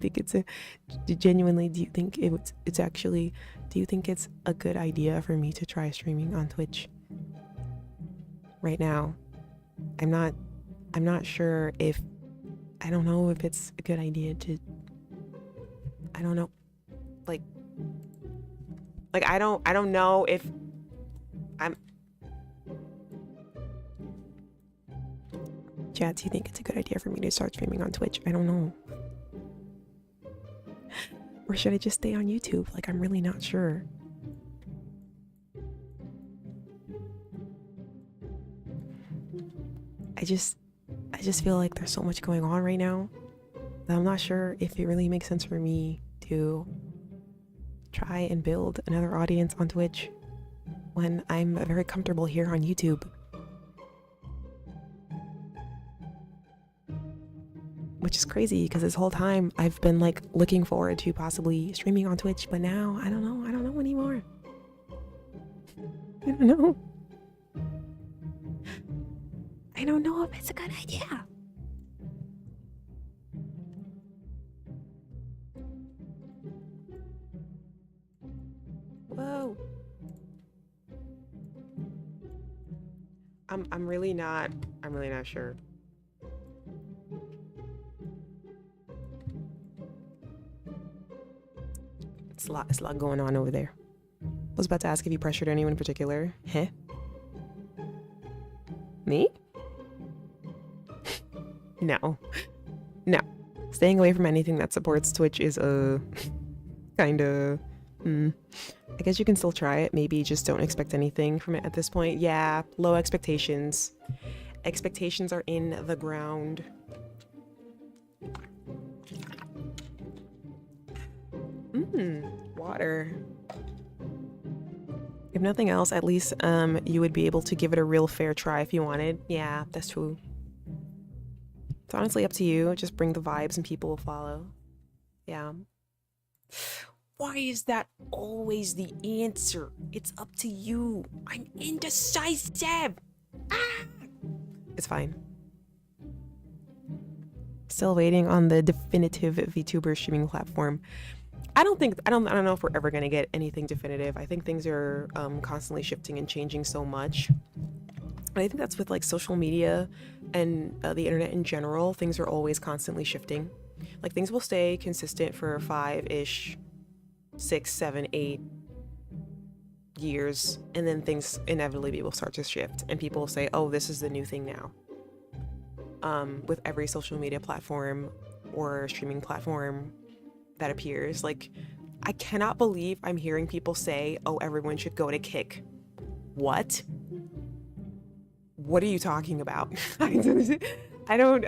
think it's genuinely, do you think it's actually, do you think it's a good idea for me to try streaming on Twitch right now? I'm not sure if, I don't know if it's a good idea to, I don't know, like I don't know if I'm... Chat, do you think it's a good idea for me to start streaming on Twitch? I don't know. Or should I just stay on YouTube? Like, I'm really not sure. I just feel like there's so much going on right now that I'm not sure if it really makes sense for me to try and build another audience on Twitch when I'm very comfortable here on YouTube. Which is crazy because this whole time I've been like looking forward to possibly streaming on Twitch, but now I don't know anymore. I don't know. I don't know if it's a good idea. Whoa. I'm really not sure. It's a lot going on over there. I was about to ask if you pressured anyone in particular. Huh? Me? No. Staying away from anything that supports Twitch is kinda I guess you can still try it. Maybe just don't expect anything from it at this point. Yeah, low expectations. Expectations are in the ground. Water. If nothing else, at least you would be able to give it a real fair try if you wanted. Yeah, that's true. It's honestly up to you. Just bring the vibes and people will follow. Yeah. Why is that always the answer? It's up to you. I'm indecisive. Ah! It's fine. Still waiting on the definitive VTuber streaming platform. I don't know if we're ever gonna get anything definitive. I think things are constantly shifting and changing so much. And I think that's with like social media and the internet in general. Things are always constantly shifting. Like things will stay consistent for 5-ish, 6, 7, 8 years, and then things inevitably will start to shift, and people will say, "Oh, this is the new thing now." With every social media platform or streaming platform that appears, like I cannot believe I'm hearing people say, "Oh, everyone should go to Kick." What? What are you talking about? I don't.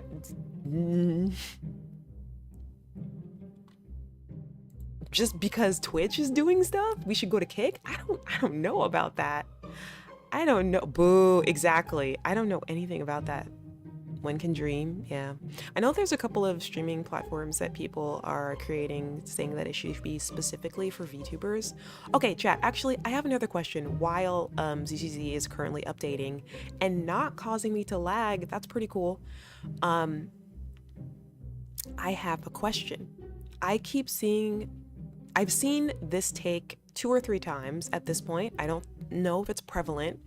Just because Twitch is doing stuff, we should go to Kick? I don't know about that. I don't know. Boo, exactly. I don't know anything about that. One can dream. Yeah. I know there's a couple of streaming platforms that people are creating saying that it should be specifically for VTubers. Okay, chat. Actually, I have another question. While ZZZ is currently updating and not causing me to lag, that's pretty cool. I have a question. I've seen this take 2 or 3 times at this point. I don't know if it's prevalent,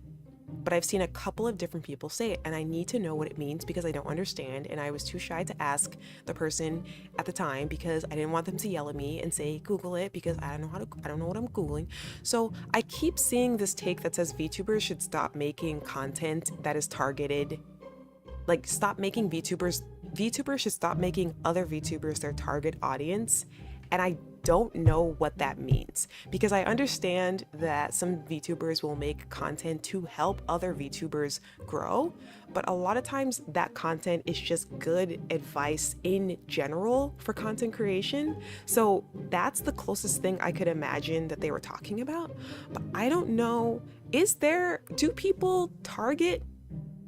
but I've seen a couple of different people say it, and I need to know what it means because I don't understand, and I was too shy to ask the person at the time because I didn't want them to yell at me and say Google it because I don't know what I'm Googling. So I keep seeing this take that says VTubers should stop making content that is targeted, like stop making VTubers should stop making other VTubers their target audience, and I don't know what that means because I understand that some VTubers will make content to help other VTubers grow, but a lot of times that content is just good advice in general for content creation. So that's the closest thing I could imagine that they were talking about. But I don't know, do people target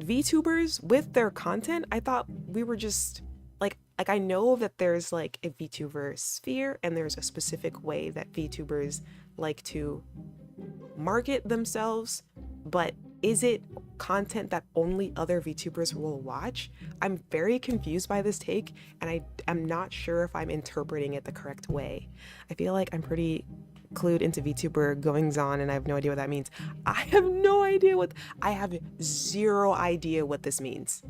VTubers with their content? I thought we were just like I know that there's like a VTuber sphere and there's a specific way that VTubers like to market themselves, but is it content that only other VTubers will watch? I'm very confused by this take, and I'm not sure if I'm interpreting it the correct way. I feel like I'm pretty clued into VTuber goings on and I have no idea what that means. I have zero idea what this means.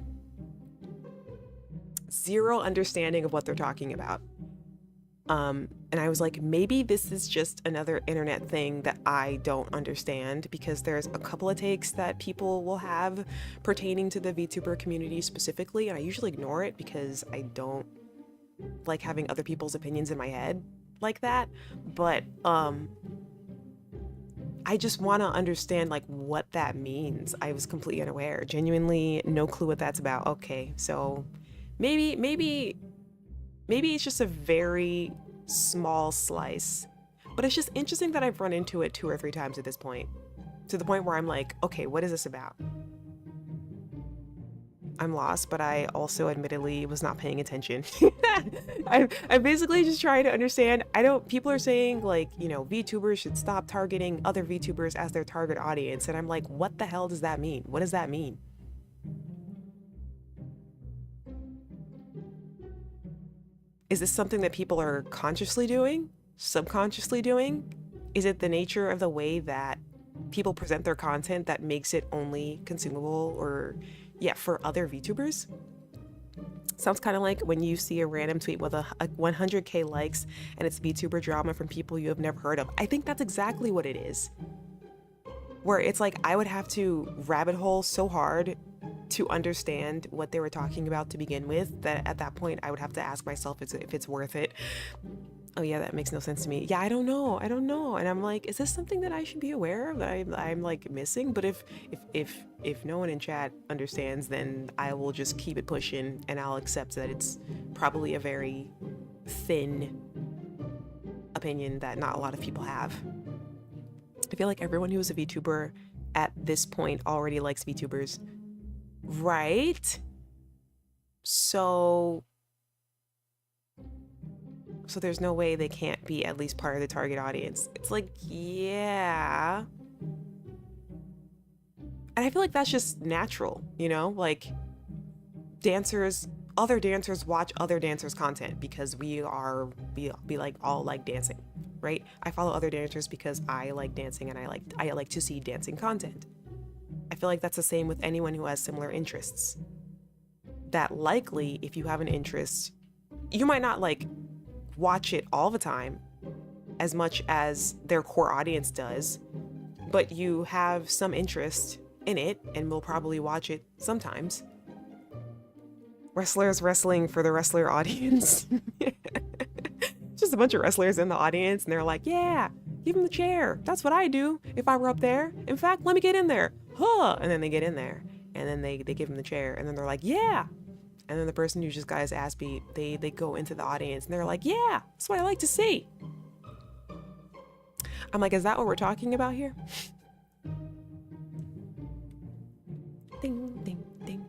Zero understanding of what they're talking about. And I was like, maybe this is just another internet thing that I don't understand, because there's a couple of takes that people will have pertaining to the VTuber community specifically, and I usually ignore it because I don't like having other people's opinions in my head like that. But I just want to understand like what that means. I was completely unaware, genuinely no clue what that's about. Okay, so maybe it's just a very small slice, but it's just interesting that I've run into it 2 or 3 times at this point, to the point where I'm like, okay, what is this about? I'm lost, but I also admittedly was not paying attention. I'm basically just trying to understand. People are saying like, you know, VTubers should stop targeting other VTubers as their target audience, and I'm like, what the hell does that mean? What does that mean? Is this something that people are consciously doing? Subconsciously doing? Is it the nature of the way that people present their content that makes it only consumable or, yeah, for other VTubers? Sounds kind of like when you see a random tweet with a 100K likes and it's VTuber drama from people you have never heard of. I think that's exactly what it is. Where it's like I would have to rabbit hole so hard to understand what they were talking about to begin with, that at that point I would have to ask myself if it's worth it. Oh yeah, that makes no sense to me. Yeah, I don't know. And I'm like, is this something that I should be aware of, that I'm like missing? But if no one in chat understands, then I will just keep it pushing and I'll accept that it's probably a very thin opinion that not a lot of people have. I feel like everyone who is a VTuber at this point already likes VTubers. Right? So there's no way they can't be at least part of the target audience. It's like, yeah. And I feel like that's just natural, you know? Like, other dancers watch other dancers' content because we like all like dancing, right? I follow other dancers because I like dancing and I like to see dancing content. I feel like that's the same with anyone who has similar interests. That likely, if you have an interest, you might not like watch it all the time as much as their core audience does, but you have some interest in it and will probably watch it sometimes. Wrestlers wrestling for the wrestler audience. Just a bunch of wrestlers in the audience and they're like, yeah, give him the chair. That's what I do if I were up there. In fact, let me get in there. Huh. And then they get in there and then they give him the chair and then they're like, yeah. And then the person who just got his ass beat, they go into the audience and they're like, yeah, that's what I like to see. I'm like, is that what we're talking about here? Ding, ding, ding.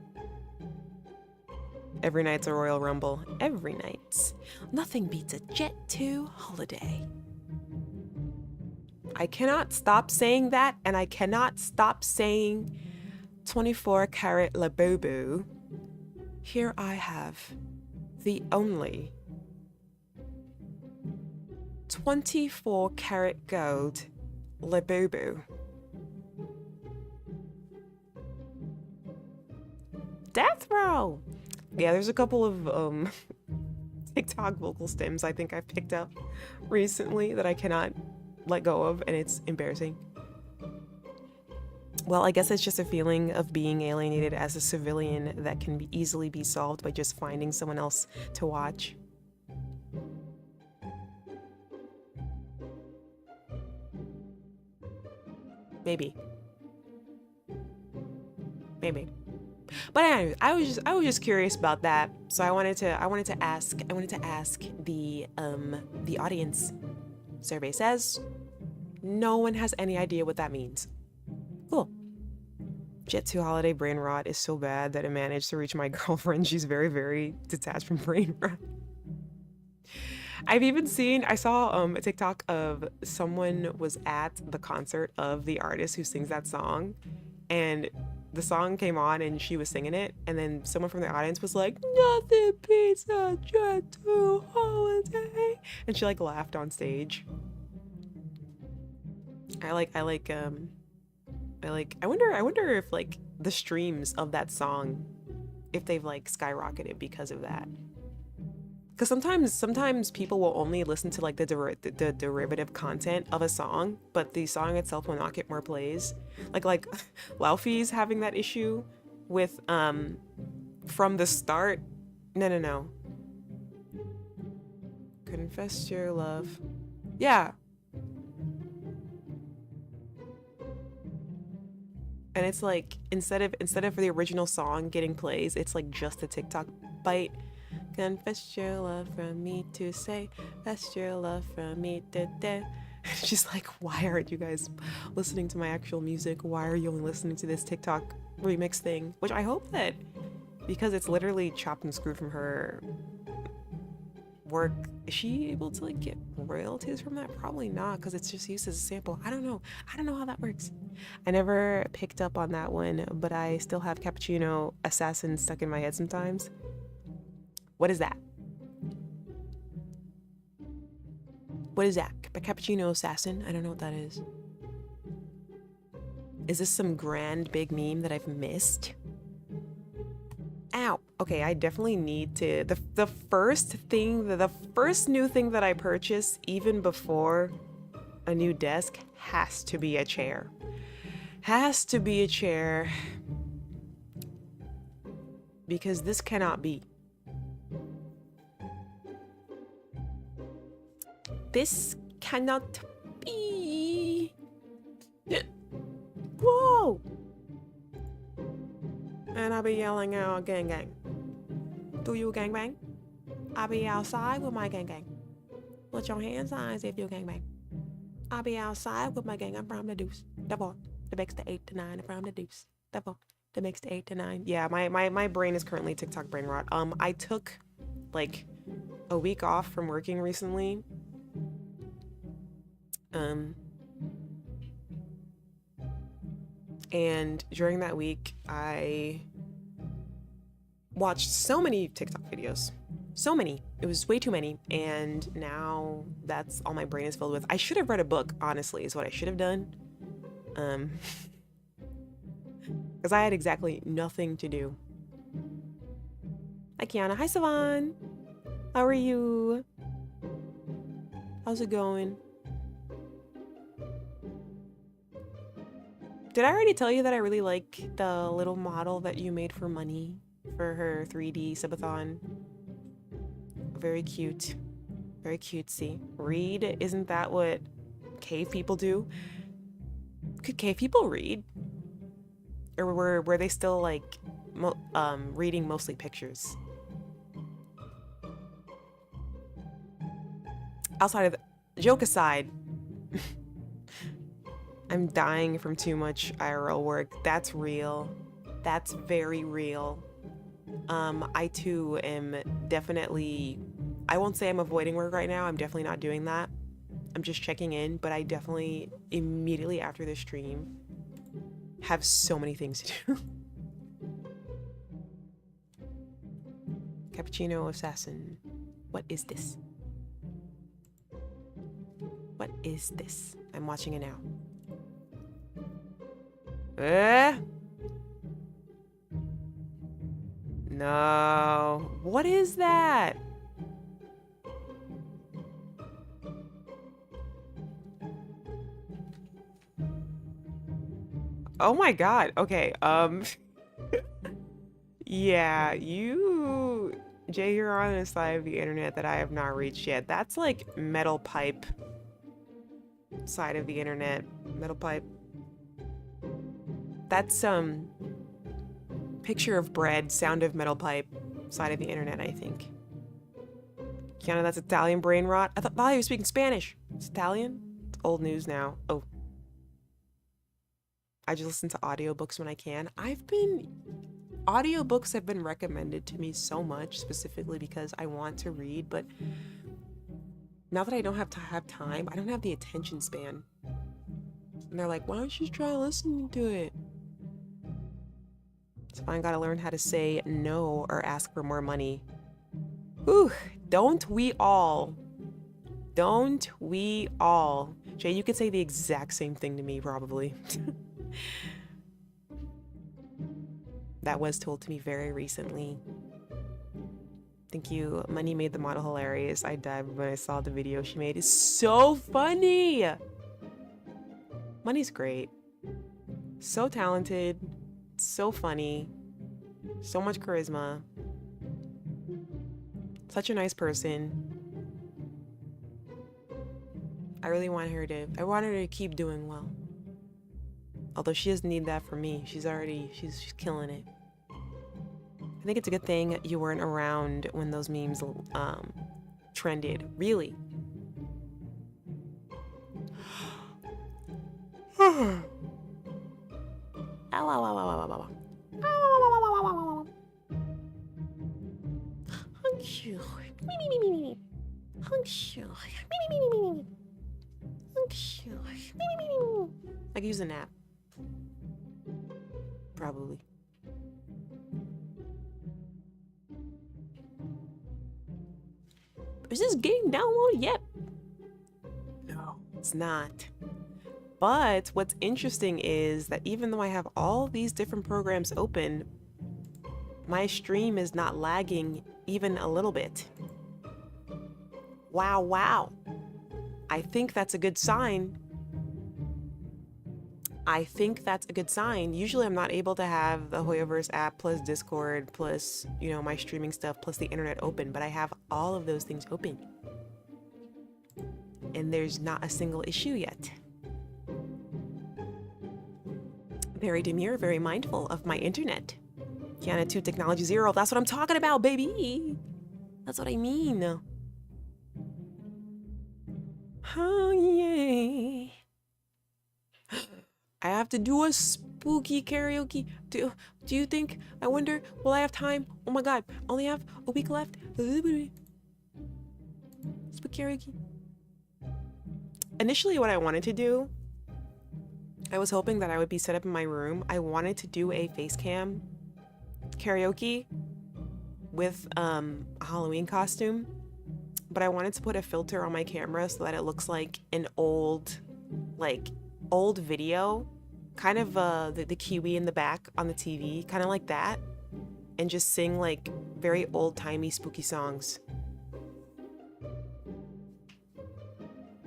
Every night's a Royal Rumble. Every night. Nothing beats a Jet 2 holiday. I cannot stop saying that, and I cannot stop saying 24 karat Labubu. Here I have the only 24 karat gold Labubu. Death row! Yeah, there's a couple of TikTok vocal stems I think I've picked up recently that I cannot let go of, and it's embarrassing. Well, I guess it's just a feeling of being alienated as a civilian that can easily be solved by just finding someone else to watch. Maybe. But anyway, I was just curious about that, so I wanted to ask the audience. Survey says no one has any idea what that means. Cool. Jet 2 holiday brain rot is so bad that it managed to reach my girlfriend. She's very, very detached from brain rot. I saw a TikTok of someone was at the concert of the artist who sings that song, and the song came on and she was singing it, and then someone from the audience was like, nothing beats a Jet 2 holiday, and she like laughed on stage. I wonder if like the streams of that song, if they've like skyrocketed because of that. Because sometimes people will only listen to like the derivative content of a song, but the song itself will not get more plays. Like Laufey's having that issue with From the Start. No. Confess your love. Yeah. And it's like instead of the original song getting plays, it's like just a TikTok bite. Confess your love from me to say, confess your love from me today. She's like, why aren't you guys listening to my actual music? Why are you only listening to this TikTok remix thing? Which I hope that, because it's literally chopped and screwed from her work, is she able to like get royalties from that? Probably not, because it's just used as a sample. I don't know how that works. I never picked up on that one, but I still have Cappuccino Assassin stuck in my head sometimes. What is that? What is that? Cappuccino Assassin? I don't know what that is. Is this some grand big meme that I've missed? Ow. Okay, I definitely need to. The first new thing that I purchase, even before a new desk, has to be a chair. Has to be a chair. Because this cannot be. This cannot be. Whoa! And I'll be yelling out, gang gang. Do you gang bang? I'll be outside with my gang gang. Put your hands on if you gang bang. I'll be outside with my gang. I'm from the deuce. Double. The makes the 8 to 9. I'm from the deuce. Double. The makes the 8 to 9. Yeah, my brain is currently TikTok brain rot. I took like a week off from working recently. And during that week, watched so many TikTok videos. So many. It was way too many. And now that's all my brain is filled with. I should have read a book, honestly, is what I should have done. Because I had exactly nothing to do. Hi, kiANNa. Hi, Savan. How are you? How's it going? Did I already tell you that I really like the little model that you made for Money for her 3D subathon? Very cute. Very cutesy. Read? Isn't that what cave people do? Could cave people read? Or were they still like reading mostly pictures? Outside of the joke aside, I'm dying from too much IRL work. That's real. That's very real. I too am definitely, I won't say I'm avoiding work right now. I'm definitely not doing that. I'm just checking in, but I definitely immediately after this stream have so many things to do. Cappuccino Assassin. What is this? What is this? I'm watching it now. No. What is that? Oh my god. Okay. Yeah, Jay, you're on a side of the internet that I have not reached yet. That's like metal pipe side of the internet. Metal pipe. That's picture of bread, sound of metal pipe side of the internet, I think. kiANNa, that's Italian brain rot. I thought you were speaking Spanish. It's Italian? It's old news now. Oh. I just listen to audiobooks when I can. Audiobooks have been recommended to me so much, specifically because I want to read, but now that I don't have time, I don't have the attention span. And they're like, why don't you try listening to it? So I gotta learn how to say no or ask for more money. Whew, don't we all? Don't we all? Jay, you could say the exact same thing to me, probably. That was told to me very recently. Thank you. Money made the model hilarious. I died when I saw the video she made. It's so funny. Money's great. So talented. So funny. So much charisma. Such a nice person. I want her to keep doing well. Although she doesn't need that from me. She's killing it. I think it's a good thing you weren't around when those memes trended. Really. Ow, ow, ow, ow, ow, ow, ow. I could use a nap. Probably. Is this game downloaded yet? No, it's not. But what's interesting is that even though I have all these different programs open, my stream is not lagging even a little bit. Wow, wow. I think that's a good sign. I think that's a good sign. Usually I'm not able to have the Hoyoverse app plus Discord plus, you know, my streaming stuff plus the internet open, but I have all of those things open. And there's not a single issue yet. Very demure, very mindful of my internet. kiANNa 2 Technology 0, that's what I'm talking about, baby. That's what I mean. Oh, yay. I have to do a spooky karaoke. Do you think, I wonder, will I have time? Oh my god, only have a week left. Spooky karaoke. Initially what I wanted to do, I was hoping that I would be set up in my room. I wanted to do a face cam karaoke, with a Halloween costume, but I wanted to put a filter on my camera so that it looks like an old video, kind of the kiwi in the back on the TV, kind of like that, and just sing like very old-timey spooky songs.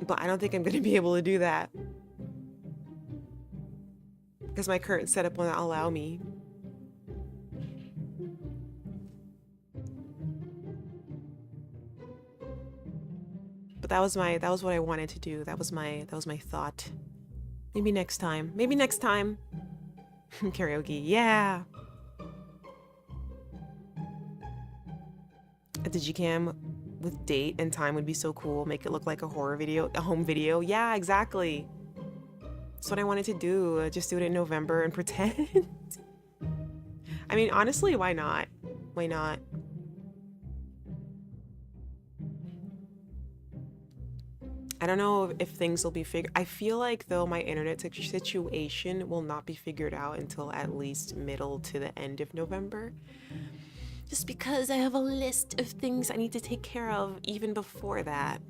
But I don't think I'm gonna be able to do that because my current setup will not allow me. But that was what I wanted to do. That was my thought. Maybe next time. Maybe next time. Karaoke, yeah. A digicam with date and time would be so cool. Make it look like a horror video, a home video. Yeah, exactly. That's what I wanted to do. Just do it in November and pretend. I mean, honestly, why not? Why not? I don't know if things will be figured. I feel like though my internet situation will not be figured out until at least middle to the end of November. Just because I have a list of things I need to take care of even before that.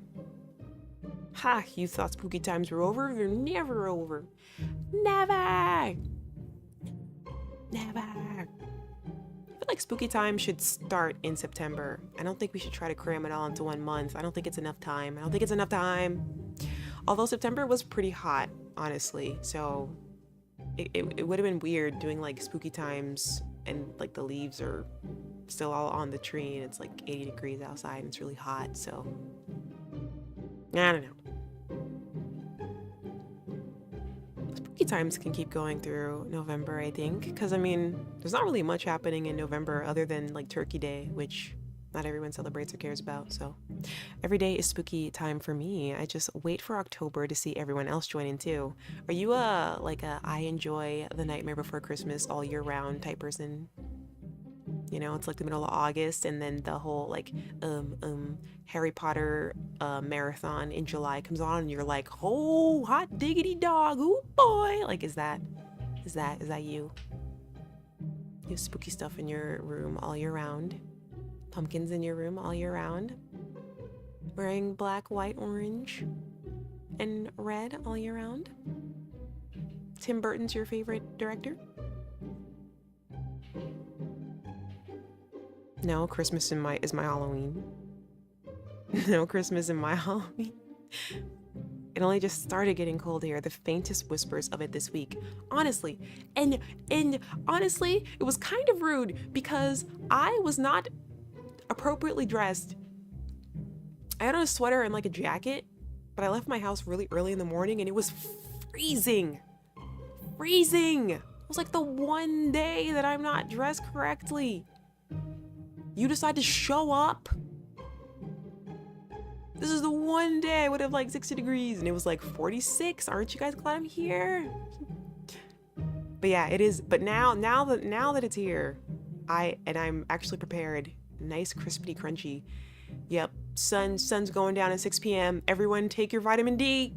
Ha, you thought spooky times were over? They're never over. Never! Never! I feel like spooky time should start in September. I don't think we should try to cram it all into 1 month. I don't think it's enough time. I don't think it's enough time. Although September was pretty hot, honestly. So it would have been weird doing like spooky times and like the leaves are still all on the tree and it's like 80 degrees outside and it's really hot. So I don't know. Spooky times can keep going through November, I think, because I mean there's not really much happening in November other than like Turkey Day, which not everyone celebrates or cares about. So every day is spooky time for me. I just wait for October to see everyone else join in too. Are you like a I enjoy the Nightmare Before Christmas all year round type person? You know, it's like the middle of August and then the whole like Harry Potter marathon in July comes on and you're like, oh, hot diggity dog, oh boy. Like, is that you? You have spooky stuff in your room all year round. Pumpkins in your room all year round. Wearing black, white, orange, and red all year round. Tim Burton's your favorite director? No, Christmas is my Halloween. No, Christmas is my Halloween. It only just started getting cold here. The faintest whispers of it this week. Honestly, and honestly, it was kind of rude because I was not appropriately dressed. I had on a sweater and like a jacket, but I left my house really early in the morning and it was freezing. Freezing. It was like the one day that I'm not dressed correctly. You decide to show up? This is the one day I would have like 60 degrees and it was like 46. Aren't you guys glad I'm here? But yeah, it is. But now that it's here, I'm actually prepared. Nice, crispy, crunchy. Yep, sun's going down at 6 p.m. Everyone take your vitamin D.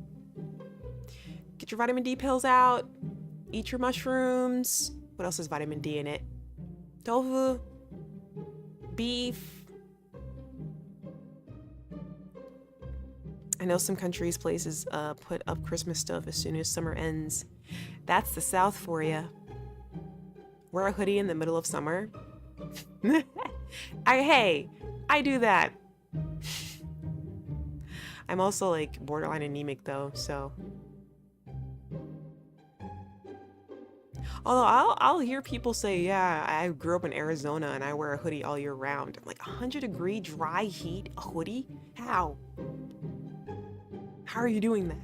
Get your vitamin D pills out. Eat your mushrooms. What else has vitamin D in it? Tofu. Beef. I know some countries, places put up Christmas stuff as soon as summer ends. That's the South for you. Wear a hoodie in the middle of summer. I do that. I'm also like borderline anemic though, so. Although I'll hear people say, yeah, I grew up in Arizona and I wear a hoodie all year round. I'm like, 100-degree dry heat, a hoodie? How? How are you doing that?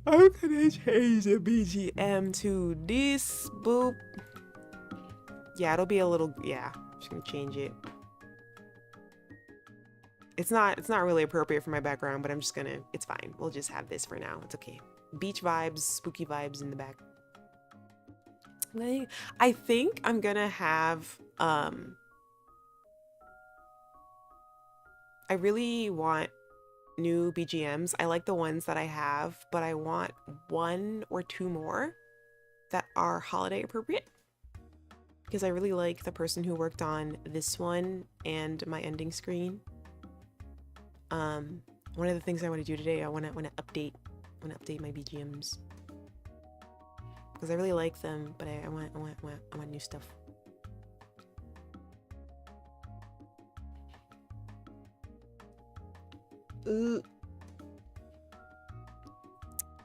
I'm gonna change the BGM to this boop. Yeah, it'll be a little, yeah, I'm just gonna change it. It's not really appropriate for my background, but I'm just gonna, it's fine. We'll just have this for now. It's okay. Beach vibes, spooky vibes in the back. I think I'm gonna have, I really want new BGMs. I like the ones that I have, but I want 1 or 2 more that are holiday appropriate. Because I really like the person who worked on this one and my ending screen. One of the things I want to do today, I want to update my BGMs. Because I really like them, but I want new stuff.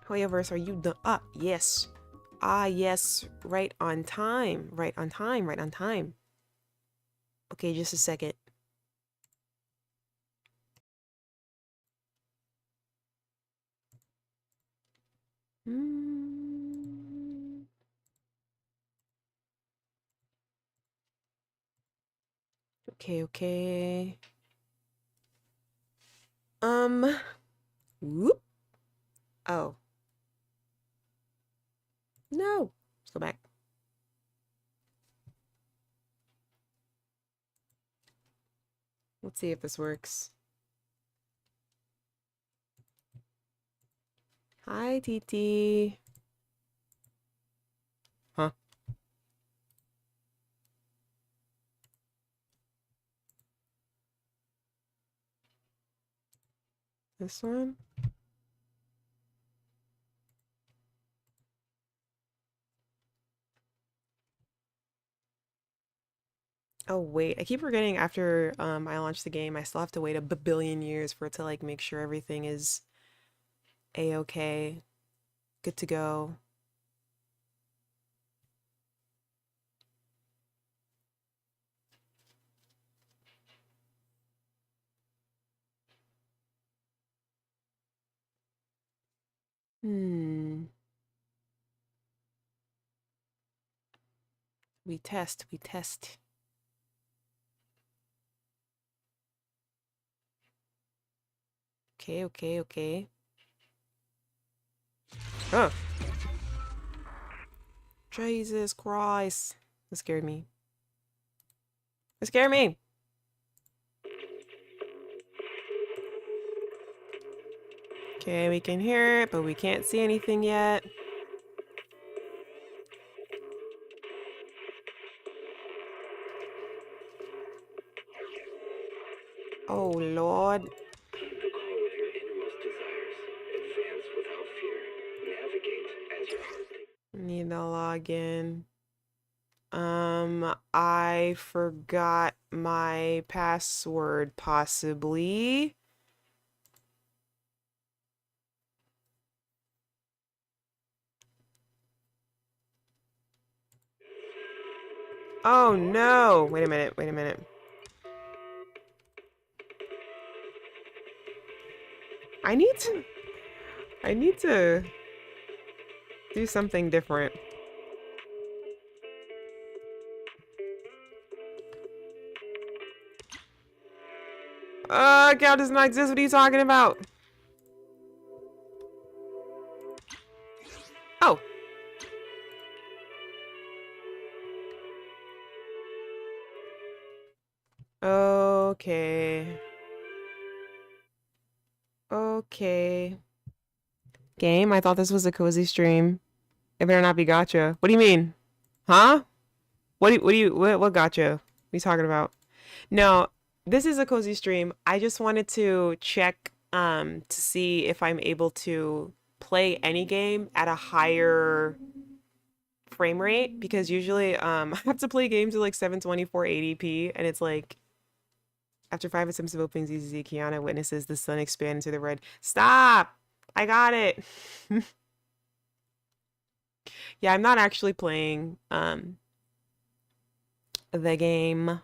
Howeverse, are you done? Ah, yes. Ah, yes. Right on time. Right on time. Right on time. Okay, just a second. Okay, okay. Whoop. Oh. No. Let's go back. Let's see if this works. Hi, TT. Huh? This one? Oh, wait. I keep forgetting after I launch the game, I still have to wait a billion years for it to like make sure everything is a-okay. Good to go. We test, we test. Okay, okay, okay. Oh. Jesus Christ. That scared me. That scared me. Okay, we can hear it, but we can't see anything yet. Oh, Lord. Keep the call with your innermost desires. Advance without fear. Navigate as your heart dictates. Need to log in. I forgot my password, possibly. Oh, no. Wait a minute, wait a minute. I need to do something different. Account does not exist. What are you talking about? Oh. Okay. Okay. Game, I thought this was a cozy stream. It better not be gotcha. What do you mean? Huh? What gotcha? What are you talking about? No, this is a cozy stream. I just wanted to check to see if I'm able to play any game at a higher frame rate, because usually I have to play games at like 720 480p, and it's like after 5 attempts of opening ZZZ, kiANNa witnesses the sun expand into the red. Stop! I got it. Yeah, I'm not actually playing the game.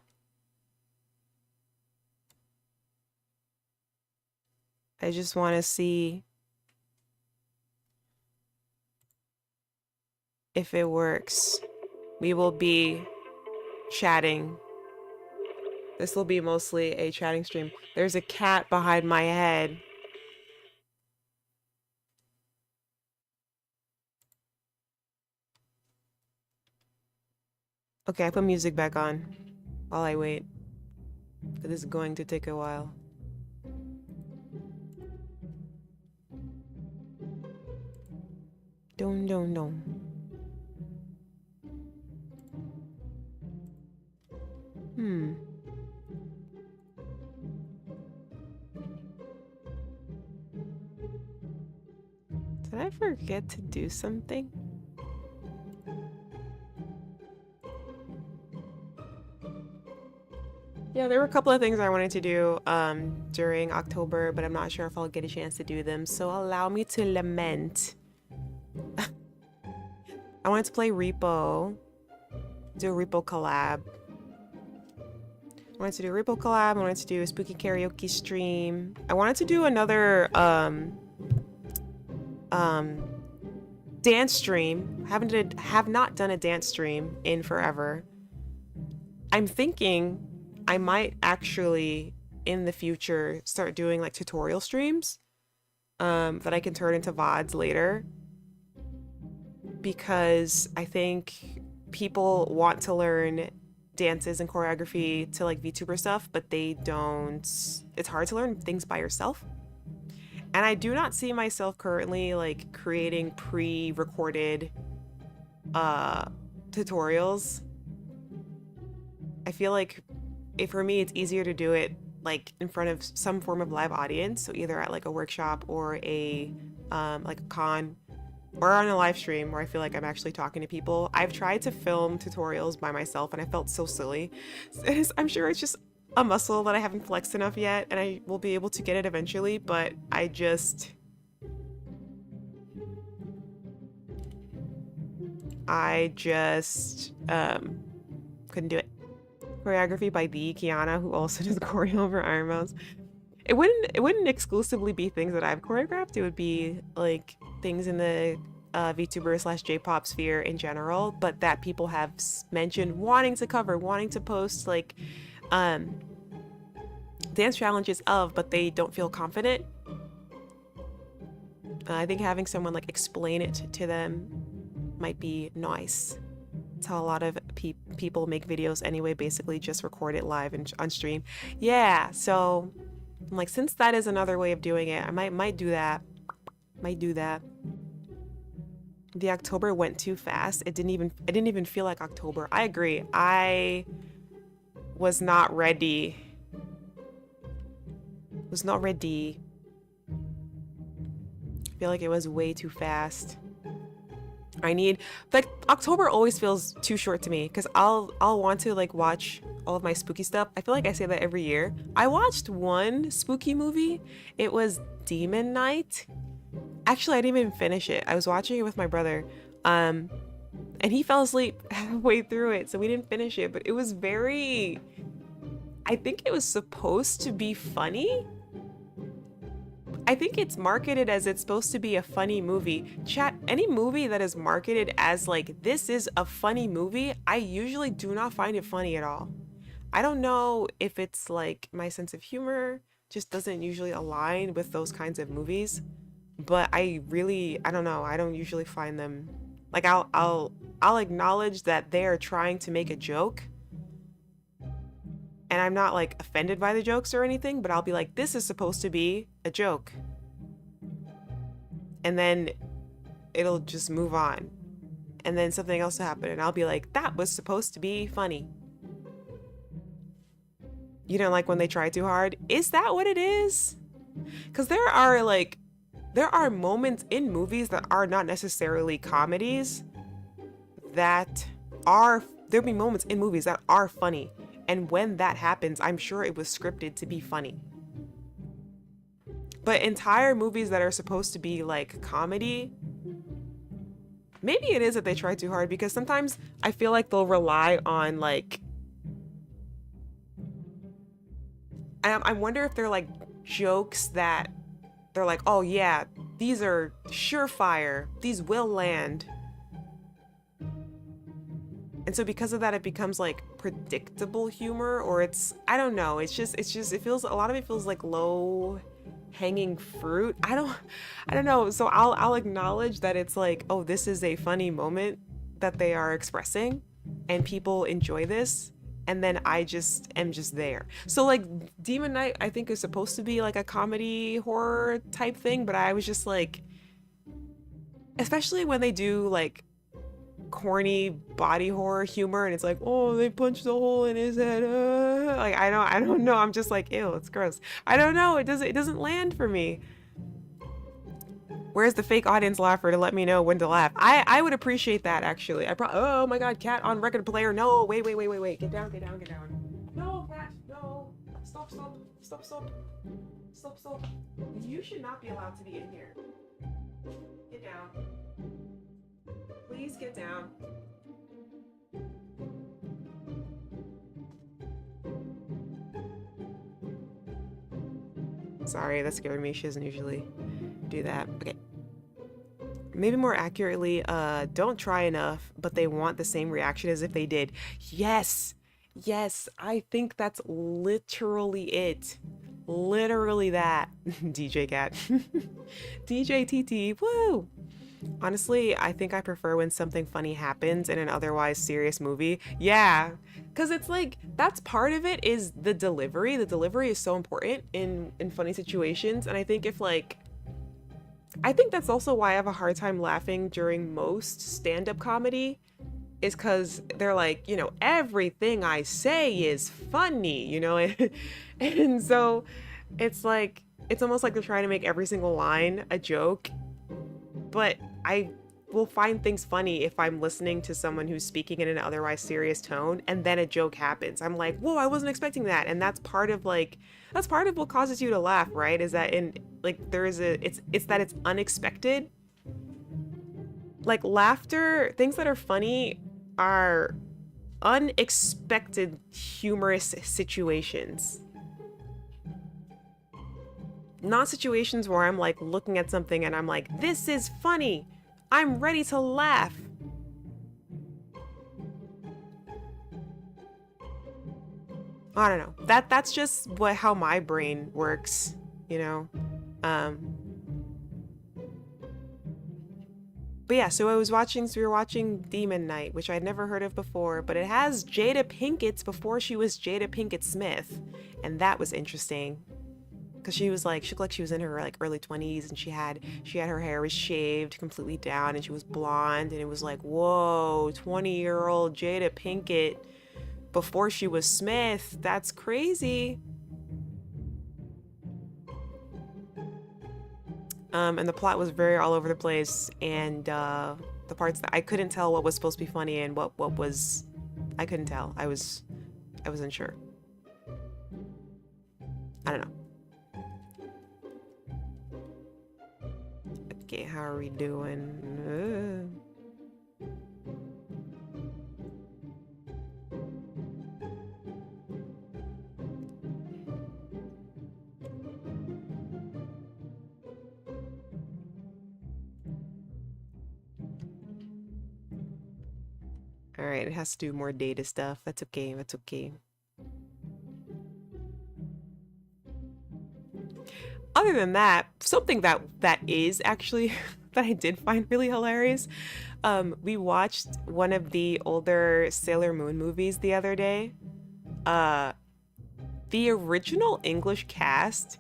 I just want to see if it works. We will be chatting. This will be mostly a chatting stream. There's a cat behind my head. Okay, I put music back on while I wait. This is going to take a while. Dun dun dun. Did I forget to do something? Yeah, there were a couple of things I wanted to do during October, but I'm not sure if I'll get a chance to do them. So allow me to lament. I wanted to play Repo, do a Repo collab. I wanted to do a Repo collab. I wanted to do a spooky karaoke stream. I wanted to do another dance stream. Have not done a dance stream in forever. I'm thinking I might actually in the future start doing like tutorial streams that I can turn into VODs later, because I think people want to learn dances and choreography to like VTuber stuff, but they don't. It's hard to learn things by yourself. And I do not see myself currently like creating pre-recorded tutorials. I feel like for me, it's easier to do it like in front of some form of live audience. So either at like a workshop or a like a con or on a live stream where I feel like I'm actually talking to people. I've tried to film tutorials by myself and I felt so silly. I'm sure it's just a muscle that I haven't flexed enough yet, and I will be able to get it eventually, but I just couldn't do it. Choreography by the kiANNa, who also does choreo for Ironmouse. It wouldn't exclusively be things that I've choreographed. It would be like things in the VTuber / J-pop sphere in general, but that people have mentioned wanting to cover, wanting to post like dance challenges of, but they don't feel confident. I think having someone like explain it to them might be nice. That's how a lot of people make videos anyway, basically just record it live and on stream. Yeah, so I'm like, since that is another way of doing it, I might do that. Might do that. The October went too fast. It didn't even feel like October. I agree. I was not ready. I feel like it was way too fast. Like October always feels too short to me, because I'll want to like watch all of my spooky stuff. I feel like I say that every year. I watched one spooky movie. It was Demon Night. Actually, I didn't even finish it. I was watching it with my brother. And he fell asleep halfway through it, so we didn't finish it. But it was I think it was supposed to be funny. I think it's marketed as it's supposed to be a funny movie. Chat, any movie that is marketed as like, this is a funny movie, I usually do not find it funny at all. I don't know if it's like my sense of humor just doesn't usually align with those kinds of movies, but I don't know. I don't usually find them like, I'll acknowledge that they're trying to make a joke, and I'm not like offended by the jokes or anything, but I'll be like, this is supposed to be a joke. And then it'll just move on. And then something else will happen and I'll be like, that was supposed to be funny. You don't like when they try too hard? Is that what it is? Because there are moments in movies that are not necessarily comedies there'll be moments in movies that are funny. And when that happens, I'm sure it was scripted to be funny. But entire movies that are supposed to be like comedy, maybe it is that they try too hard, because sometimes I feel like they'll rely on like, I wonder if they're like jokes that they're like, oh yeah, these are surefire, these will land. And so because of that, it becomes like predictable humor, or I don't know. It feels, a lot of it feels like low hanging fruit. I don't know. So I'll acknowledge that it's like, oh, this is a funny moment that they are expressing and people enjoy this. And then I just am just there. So like Demon Night, I think is supposed to be like a comedy horror type thing, but I was just like, especially when they do like corny body horror humor and it's like, oh, they punched a hole in his head. Like I don't know. I'm just like, ew, it's gross. I don't know. It doesn't land for me. Where's the fake audience laugher to let me know when to laugh? I would appreciate that actually. Oh my god, cat on record player. No, wait. Get down. No, cat, no. Stop. You should not be allowed to be in here. Get down. Please get down. Sorry, that scared me. She doesn't usually do that. Okay. Maybe more accurately, don't try enough, but they want the same reaction as if they did. Yes, I think that's literally it. Literally that. DJ Cat. DJ TT, woo! Honestly, I think I prefer when something funny happens in an otherwise serious movie. Yeah, because it's like, that's part of it is the delivery. The delivery is so important in funny situations, and I think I think that's also why I have a hard time laughing during most stand-up comedy, is because they're like, you know, everything I say is funny, you know? And so it's like, it's almost like they're trying to make every single line a joke, but I will find things funny if I'm listening to someone who's speaking in an otherwise serious tone and then a joke happens. I'm like, whoa, I wasn't expecting that. And that's part of what causes you to laugh, right? Is that it's that it's unexpected. Like laughter, things that are funny are unexpected humorous situations. Not situations where I'm like looking at something and I'm like, this is funny. I'm ready to laugh. I don't know. That's just how my brain works, you know. But yeah, so we were watching Demon Knight, which I'd never heard of before, but it has Jada Pinkett's before she was Jada Pinkett Smith, and that was interesting. Cause she looked like she was in her like early 20s, and she had her hair was shaved completely down, and she was blonde, and it was like, whoa, 20-year-old Jada Pinkett before she was Smith. That's crazy. And the plot was very all over the place, and the parts that I couldn't tell what was supposed to be funny and what was, I couldn't tell. I was unsure. I don't know. Okay, how are we doing? All right, it has to do more data stuff. That's okay. Other than that, something that is actually that I did find really hilarious. We watched one of the older Sailor Moon movies the other day. The original English cast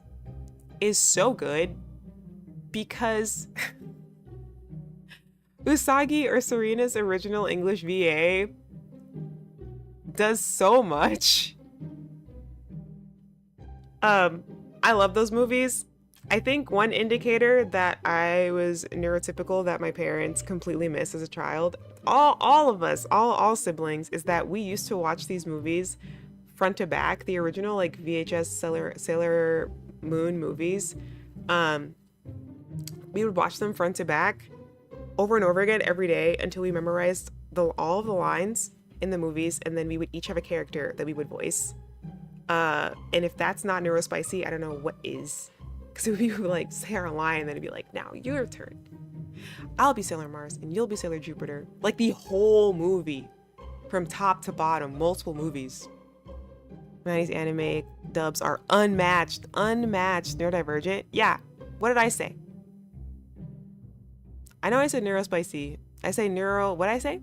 is so good because Usagi, or Serena's original English VA, does so much. I love those movies. I think one indicator that I was neurotypical that my parents completely missed as a child, all of us, all siblings, is that we used to watch these movies front to back, the original like VHS Sailor Moon movies. We would watch them front to back over and over again every day until we memorized all of the lines in the movies, and then we would each have a character that we would voice. And if that's not neurospicy, I don't know what is. Because we would like say our line and then it'd be like, now your turn. I'll be Sailor Mars and you'll be Sailor Jupiter. Like the whole movie from top to bottom, multiple movies. Manny's anime dubs are unmatched, neurodivergent. Yeah, what did I say? I know I said neurospicy. I say what'd I say?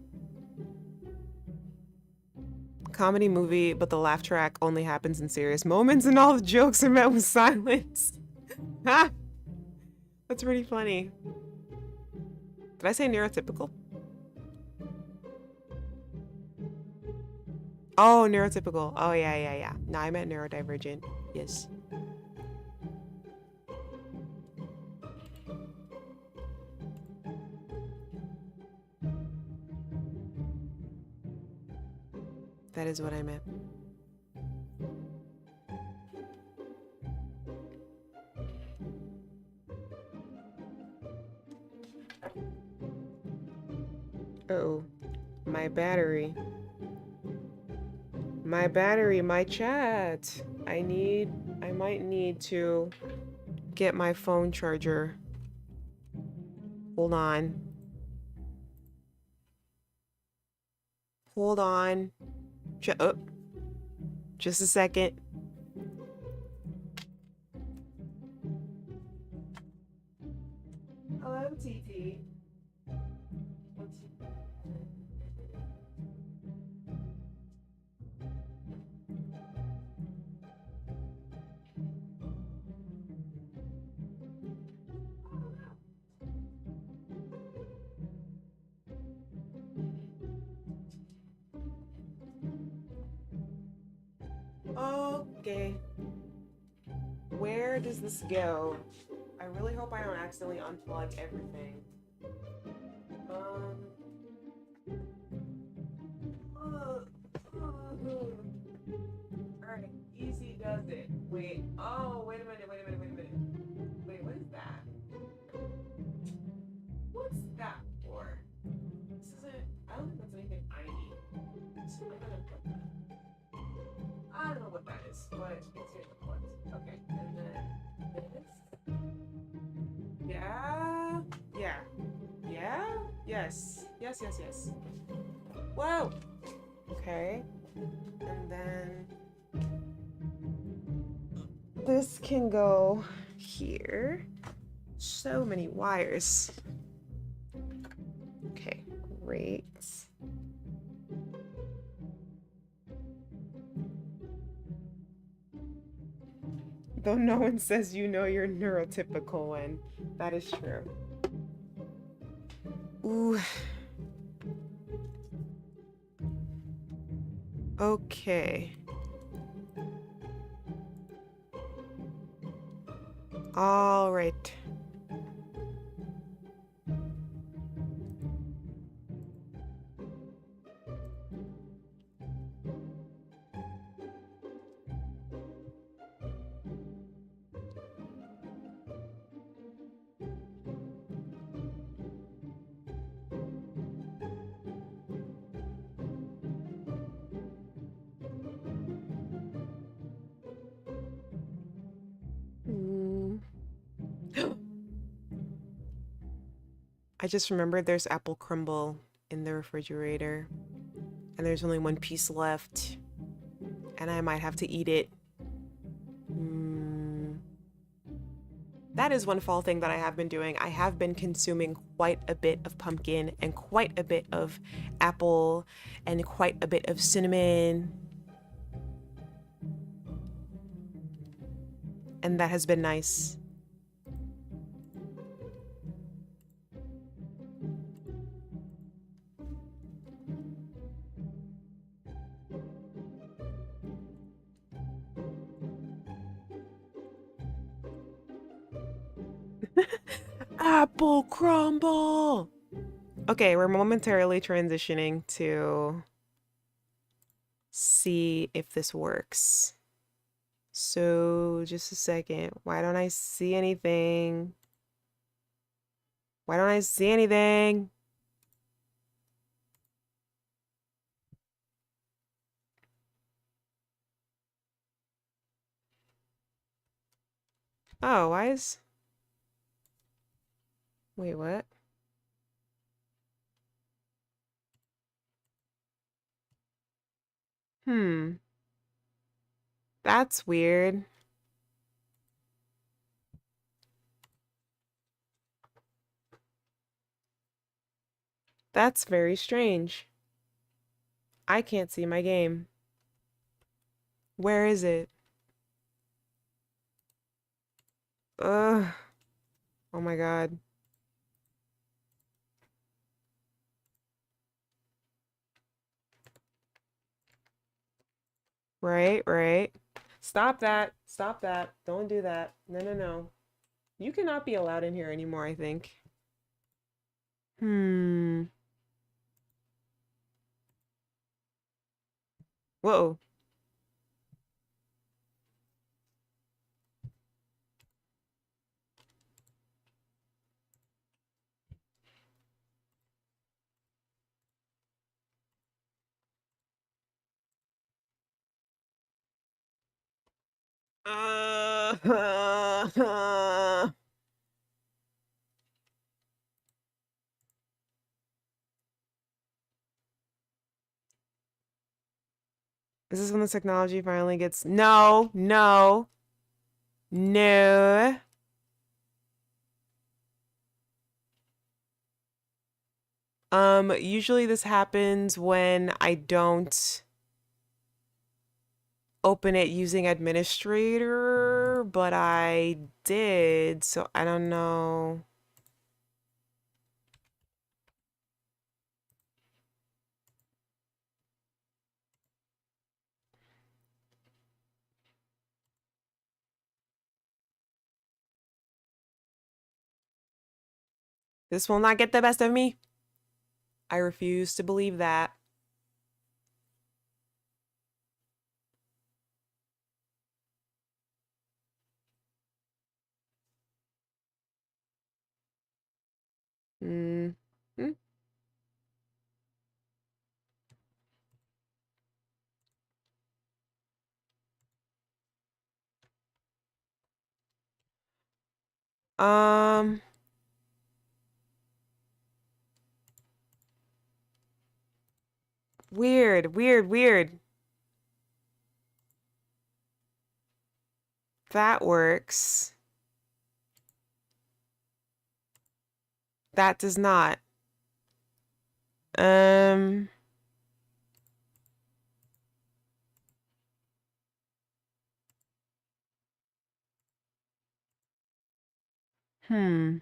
Comedy movie, but the laugh track only happens in serious moments and all the jokes are met with silence. Ha! That's pretty funny. Did I say neurotypical? Oh, neurotypical. Oh, yeah. No, I meant neurodivergent. Yes. That is what I meant. Uh-oh. My battery. My chat. I might need to get my phone charger. Hold on. Hold on. Oh. Just a second. Hello, TT. Okay. Where does this go? I really hope I don't accidentally unplug everything. Alright, easy does it. Wait. Oh, wait a minute. Wait, what is that? What's that for? This isn't. I don't think that's anything I need. So I'm gonna put that. I don't know what that is, but it's here to put. Okay, and then this. Yeah. Yes. Whoa. Okay. And then this can go here. So many wires. Okay, great. Though no one says you know you're neurotypical when that is true. Ooh. Okay. All right. I just remembered there's apple crumble in the refrigerator, and there's only one piece left, and I might have to eat it. That is one fall thing that I have been doing. I have been consuming quite a bit of pumpkin and quite a bit of apple and quite a bit of cinnamon. And that has been nice. Apple crumble. Okay, we're momentarily transitioning to see if this works. So just a second. Why don't I see anything? Why don't I see anything? Oh, why is... Wait, what? That's weird. That's very strange. I can't see my game. Where is it? Ugh. Oh my god. Right, right. Stop that. Stop that. Don't do that. No, no, no. You cannot be allowed in here anymore, I think. Hmm. Whoa. This is when the technology finally gets... No, no, no. Usually this happens when I don't open it using administrator, but I did, so I don't know. This will not get the best of me. I refuse to believe that. Mm. Hmm. Um, weird, weird, weird. That works. That does not. Um, hmm.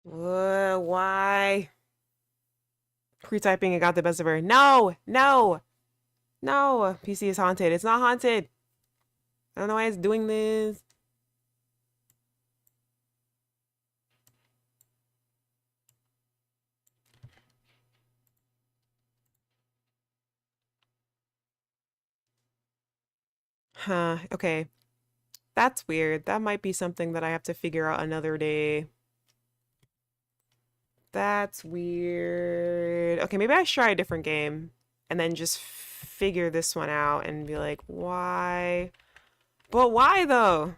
Why? Pre-typing it got the best of her. No, no, no. PC is haunted. It's not haunted. I don't know why it's doing this. Huh, okay. That's weird. That might be something that I have to figure out another day. That's weird. Okay, maybe I should try a different game and then just figure this one out and be like, why? But why though?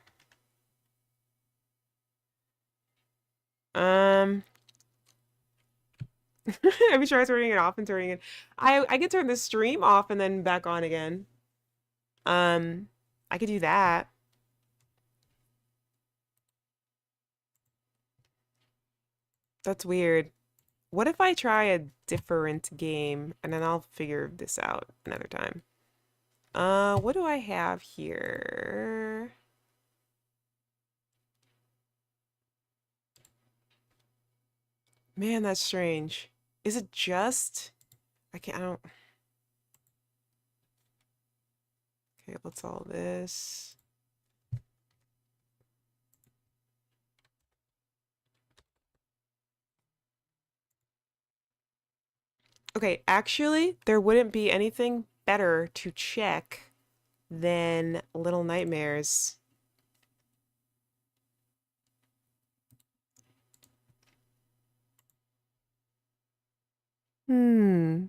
Um, have you tried turning it off and turning it? I could turn the stream off and then back on again. Um, I could do that. That's weird. What if I try a different game and then I'll figure this out another time? What do I have here? Man, that's strange. Is it just... I don't... Okay, what's all this? Okay, actually, there wouldn't be anything better to check than Little Nightmares. Hmm.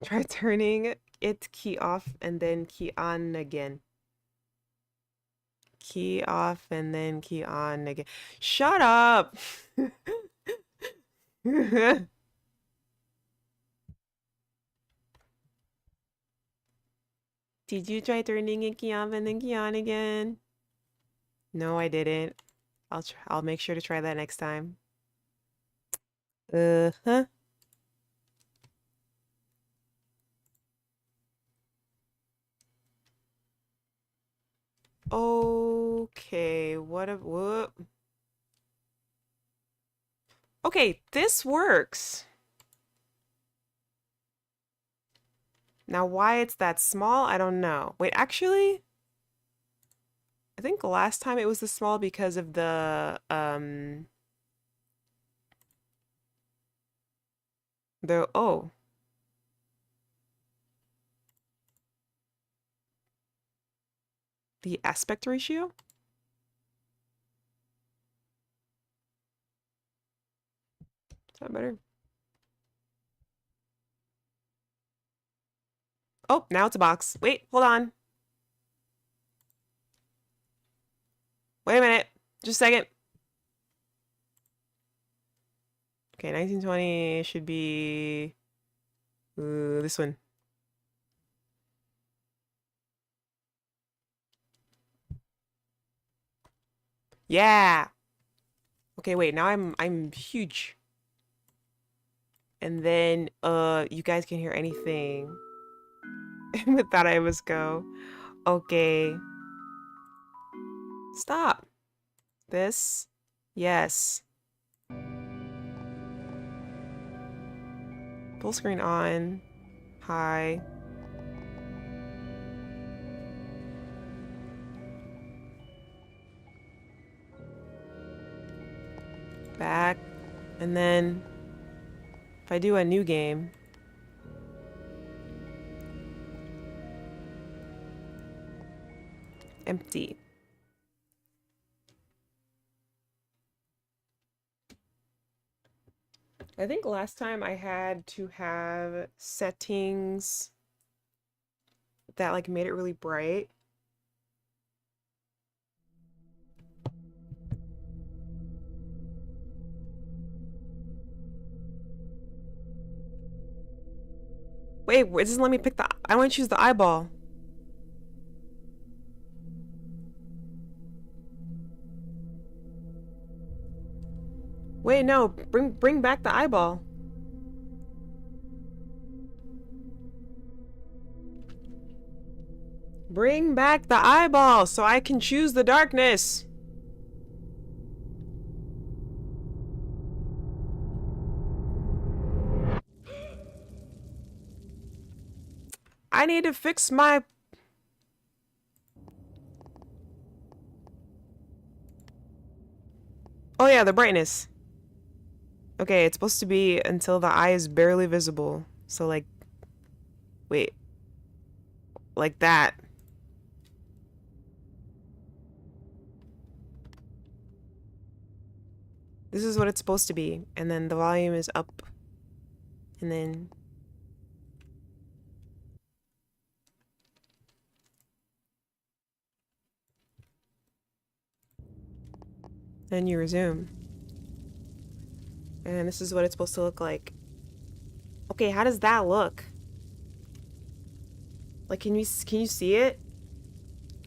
Try turning it key off and then key on again. Key off and then key on again. Shut up! Did you try turning it key off and then key on again? No, I didn't. I'll make sure to try that next time. Uh-huh. Okay, what? Okay, this works. Now why it's that small, I don't know. Wait, actually, I think last time it was this small because of oh. The aspect ratio? Is that better? Oh, now it's a box. Wait, hold on. Wait a minute. Just a second. Okay, 1920 should be this one. Yeah. Okay, wait. Now I'm huge. And then you guys can hear anything. And with that I must go. Okay. Stop. This. Yes. Full screen on. Hi. Back. And then if I do a new game. Empty. I think last time I had to have settings that like made it really bright. Wait, it doesn't let me pick the... I want to choose the eyeball. Wait, no. Bring back the eyeball. Bring back the eyeball so I can choose the darkness. I need to fix my... Oh yeah, the brightness. Okay, it's supposed to be until the eye is barely visible. So like... Wait. Like that. This is what it's supposed to be. And then the volume is up. And then... Then you resume. And this is what it's supposed to look like. Okay, how does that look? Like, can you see it?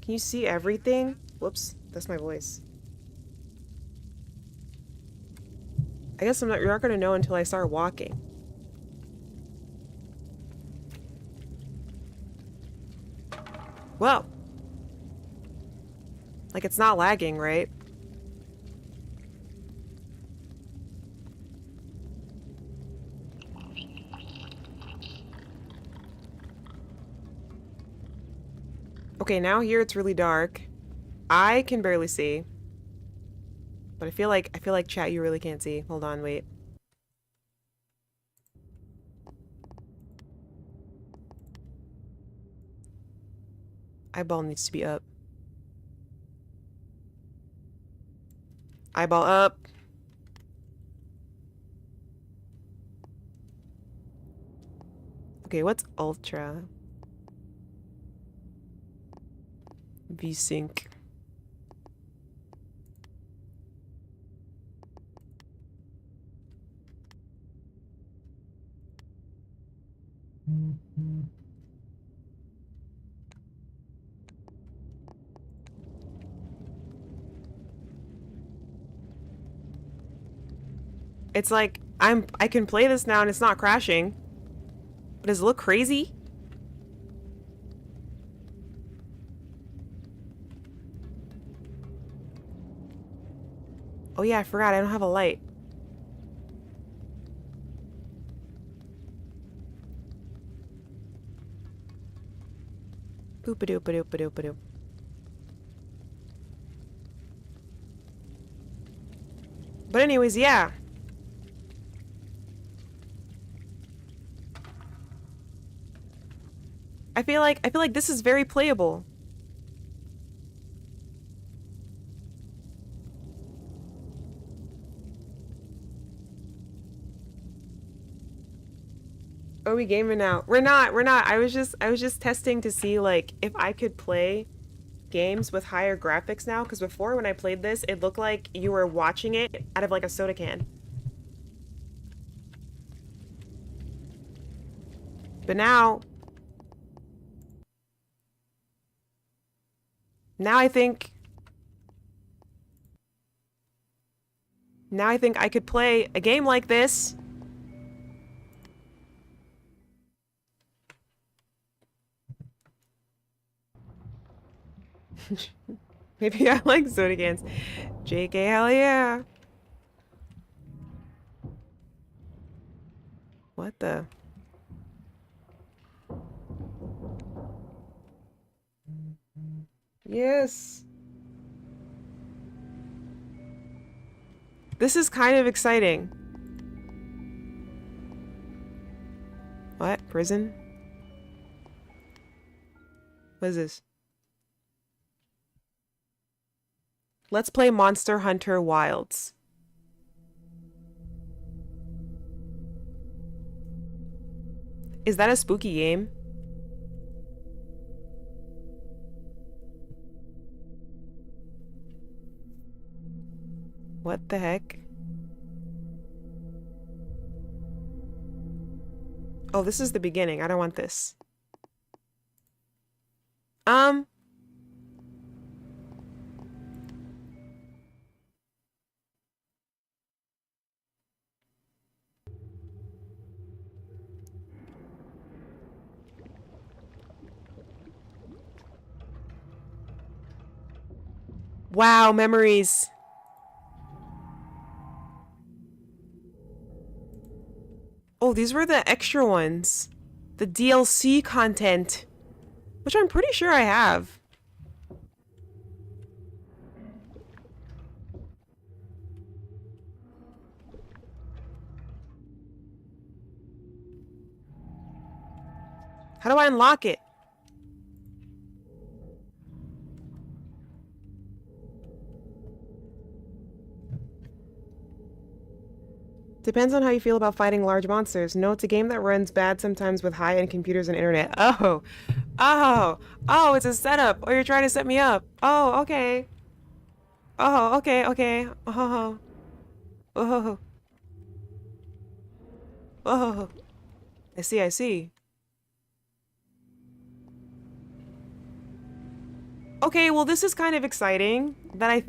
Can you see everything? Whoops, that's my voice. I guess you're not gonna know until I start walking. Whoa. Like, it's not lagging, right? Okay, now here it's really dark. I can barely see. But I feel like chat you really can't see. Hold on, wait. Eyeball needs to be up. Eyeball up. Okay, what's ultra? V-Sync. It's like, I can play this now and it's not crashing. But does it look crazy? Oh yeah, I forgot, I don't have a light. Boop-a-doop-a-doop-a-doop-a-doop. But anyways, yeah. I feel like this is very playable. Are we gaming now? We're not. I was just testing to see like if I could play games with higher graphics now, because before when I played this, it looked like you were watching it out of like a soda can. But now I think I could play a game like this. Maybe I like soda cans. JK, hell yeah. What the? Yes. This is kind of exciting. What? Prison? What is this? Let's play Monster Hunter Wilds. Is that a spooky game? What the heck? Oh, this is the beginning. I don't want this. Wow, memories. Oh, these were the extra ones. The DLC content. Which I'm pretty sure I have. How do I unlock it? Depends on how you feel about fighting large monsters. No, it's a game that runs bad sometimes with high-end computers and internet. Oh, it's a setup. Oh, you're trying to set me up. Oh, okay. Oh, okay. Oh. I see. Okay, well, this is kind of exciting. That I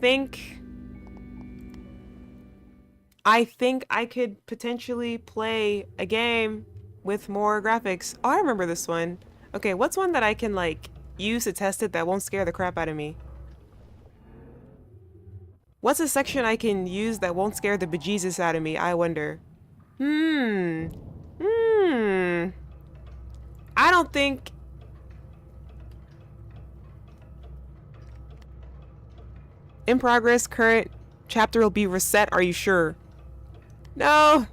think I could potentially play a game with more graphics. Oh, I remember this one. Okay, what's one that I can, like, use to test it that won't scare the crap out of me? What's a section I can use that won't scare the bejesus out of me, I wonder? I don't think... In progress, current chapter will be reset, are you sure? No!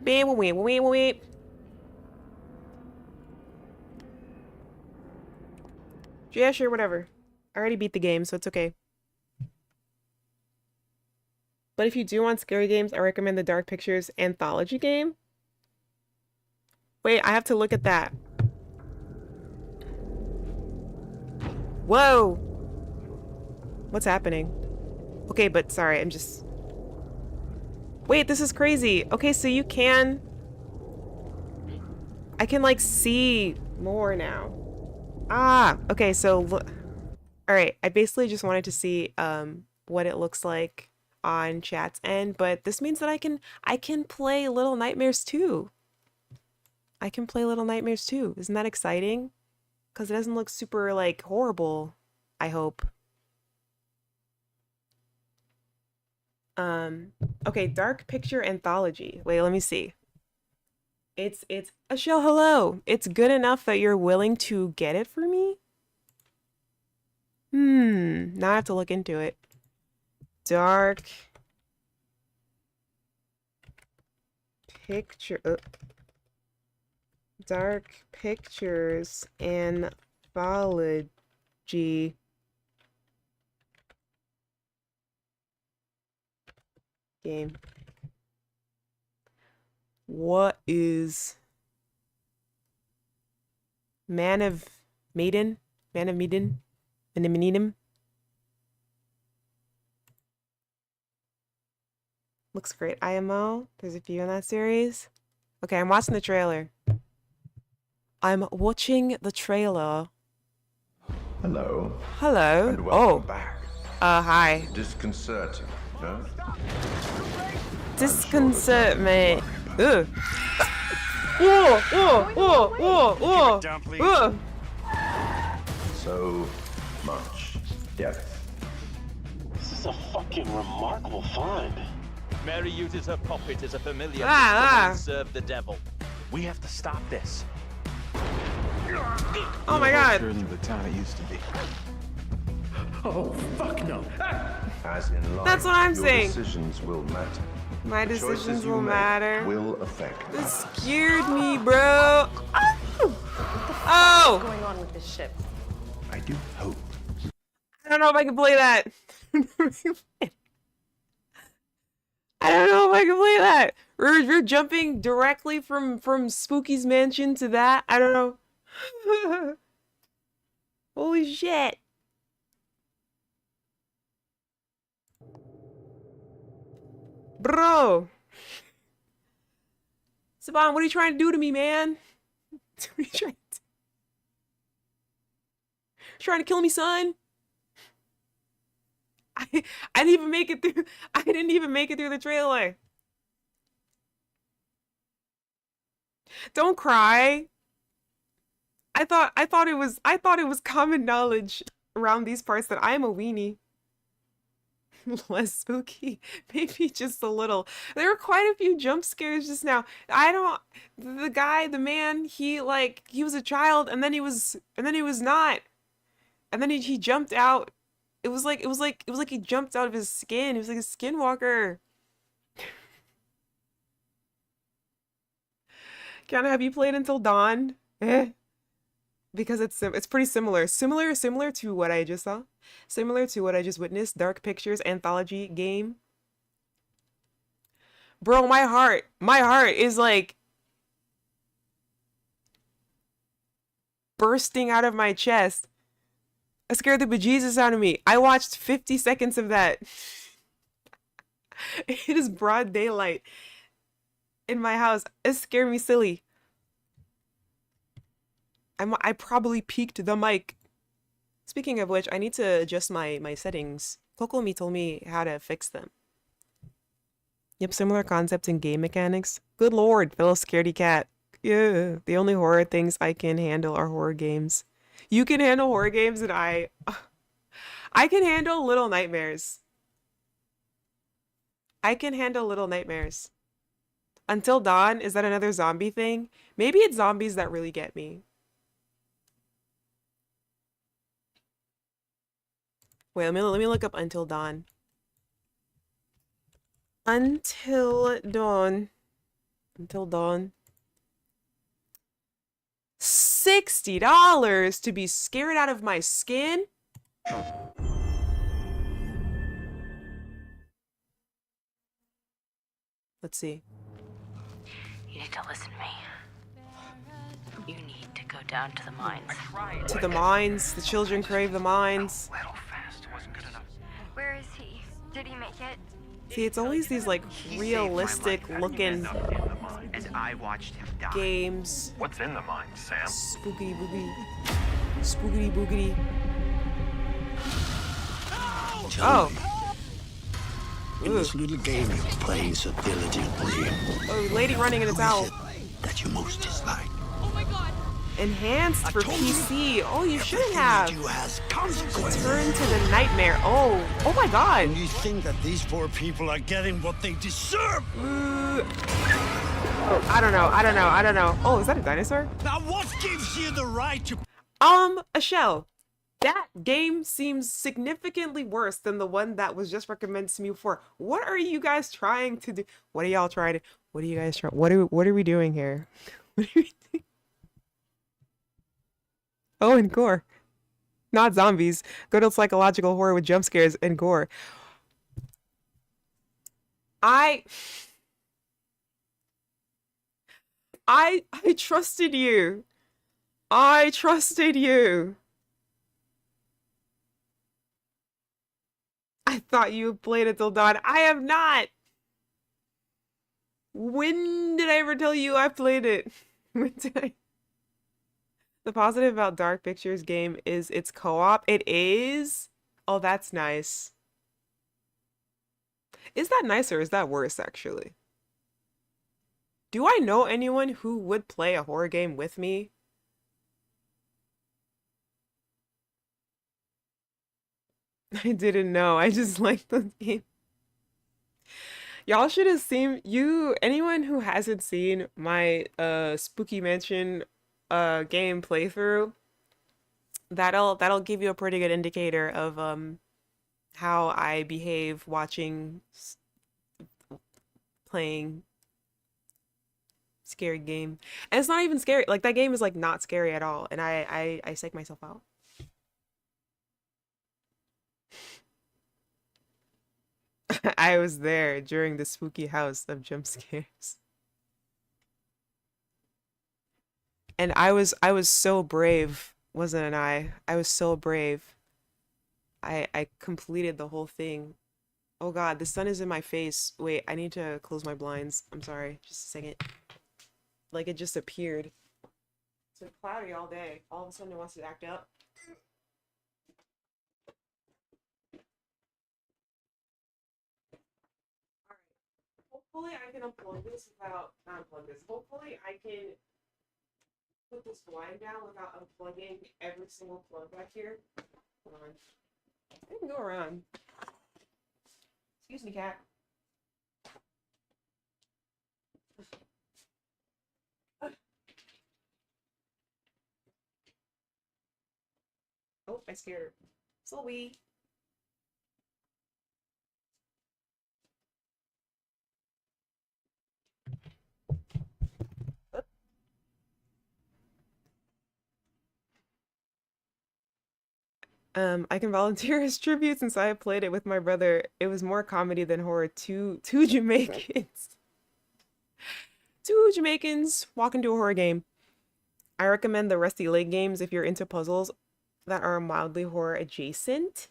Beep. Yeah, sure, whatever. I already beat the game, so it's okay. But if you do want scary games, I recommend the Dark Pictures anthology game. Wait, I have to look at that. Whoa! What's happening? Okay, but sorry, I'm just... Wait, this is crazy. Okay, so you can... I can, like, see more now. Ah, okay, so all right, I basically just wanted to see what it looks like on chat's end, but this means that I can play Little Nightmares too. I can play Little Nightmares too. Isn't that exciting? Because it doesn't look super like horrible, I hope. Okay, Dark Picture Anthology. Wait, let me see. It's a shell hello. It's good enough that you're willing to get it for me? Now I have to look into it. Dark Picture Dark Pictures Anthology. Game. What is Man of Maiden? Man of Maiden? Menim? Looks great. IMO. There's a few in that series. Okay, I'm watching the trailer. I'm watching the trailer. Hello. Hello. And welcome back. Hi. Disconcerting, no? Disconcert me. Ugh. Whoa, whoa, whoa, whoa, whoa. Down, please. Ugh. So much depth. This is a fucking remarkable find. Mary uses her puppet as a familiar Ah, to serve the devil. We have to stop this. Oh my god. Surely the town it used to be. Oh, fuck no. As in life, That's what I'm your saying. decisions will matter. My The choices decisions you will make matter. Will affect. This scared me, bro. Oh! going on with this ship? I do hope. I don't know if I can play that. I don't know if I can play that. We're jumping directly from Spooky's mansion to that. I don't know. Holy shit. Bro. Saban, what are you trying to do to me, man? What are you trying to do? Trying to kill me, son? I didn't even make it through. I didn't even make it through the trailer. Don't cry. I thought it was common knowledge around these parts that I'm a weenie. Less spooky, maybe just a little. There were quite a few jump scares just now. The man, he was a child and then he was not. And then he jumped out. It was like he jumped out of his skin. It was like a skinwalker. Kiana, have you played Until Dawn? Because it's pretty similar to what I just saw, similar to what I just witnessed. Dark Pictures Anthology game. Bro, my heart is like bursting out of my chest. That scared the bejesus out of me. I watched 50 seconds of that. It is broad daylight in my house. It scared me silly. I probably peaked the mic. Speaking of which, I need to adjust my settings. Kokomi told me how to fix them. Yep, similar concept in game mechanics. Good lord, fellow scaredy cat. Yeah, the only horror things I can handle are horror games. You can handle horror games and I can handle Little Nightmares. I can handle Little Nightmares. Until Dawn, is that another zombie thing? Maybe it's zombies that really get me. Wait, let me look up Until Dawn. Until Dawn. Until Dawn. $60 to be scared out of my skin? Let's see. You need to listen to me. You need to go down to the mines. To the mines. The children crave the mines. Where is he? Did he make it? See, it's always these like realistic looking as I watched him die. games. What's in the mine, Sam? Spooky boogie. Spoogity boogity. Oh. In this little game you're playing so diligently, Oh, lady running in a towel. that you most dislike. Enhanced for PC. Oh, you shouldn't have. You has consequences. Turn to the nightmare. Oh. Oh my god. You think that these poor people are getting what they deserve? Oh, I don't know. Oh, is that a dinosaur? Now what gives you the right to... A shell. That game seems significantly worse than the one that was just recommended to me before. What are you guys trying to do? What are y'all trying to... What are you guys trying... What are we doing here? What are we doing? Oh, and gore. Not zombies. Good old psychological horror with jump scares and gore. I trusted you. I trusted you. I thought you played it till dawn. I have not. When did I ever tell you I played it? When did I? The positive about Dark Pictures game is it's co-op. It is? Oh, that's nice. Is that nice or is that worse, actually? Do I know anyone who would play a horror game with me? I didn't know. I just like the game. Y'all should have seen anyone who hasn't seen my Spooky Mansion game playthrough, that'll give you a pretty good indicator of how I behave playing scary game. And it's not even scary. Like that game is like not scary at all, and I psych myself out. I was there during the spooky house of jump scares. And I was so brave, wasn't I? I was so brave. I completed the whole thing. Oh god, the sun is in my face. Wait, I need to close my blinds. I'm sorry, just a second. Like it just appeared. It's been cloudy all day. All of a sudden it wants to act up. Hopefully I can unplug this without, not unplug this. Hopefully I can put this blind down without unplugging every single plug back here. Hold on. I can go around. Excuse me, cat. Oh, I scared her. Zoe. I can volunteer as tribute since I played it with my brother. It was more comedy than horror. Two Jamaicans. Two Jamaicans walk into a horror game. I recommend the Rusty Lake games if you're into puzzles that are mildly horror adjacent.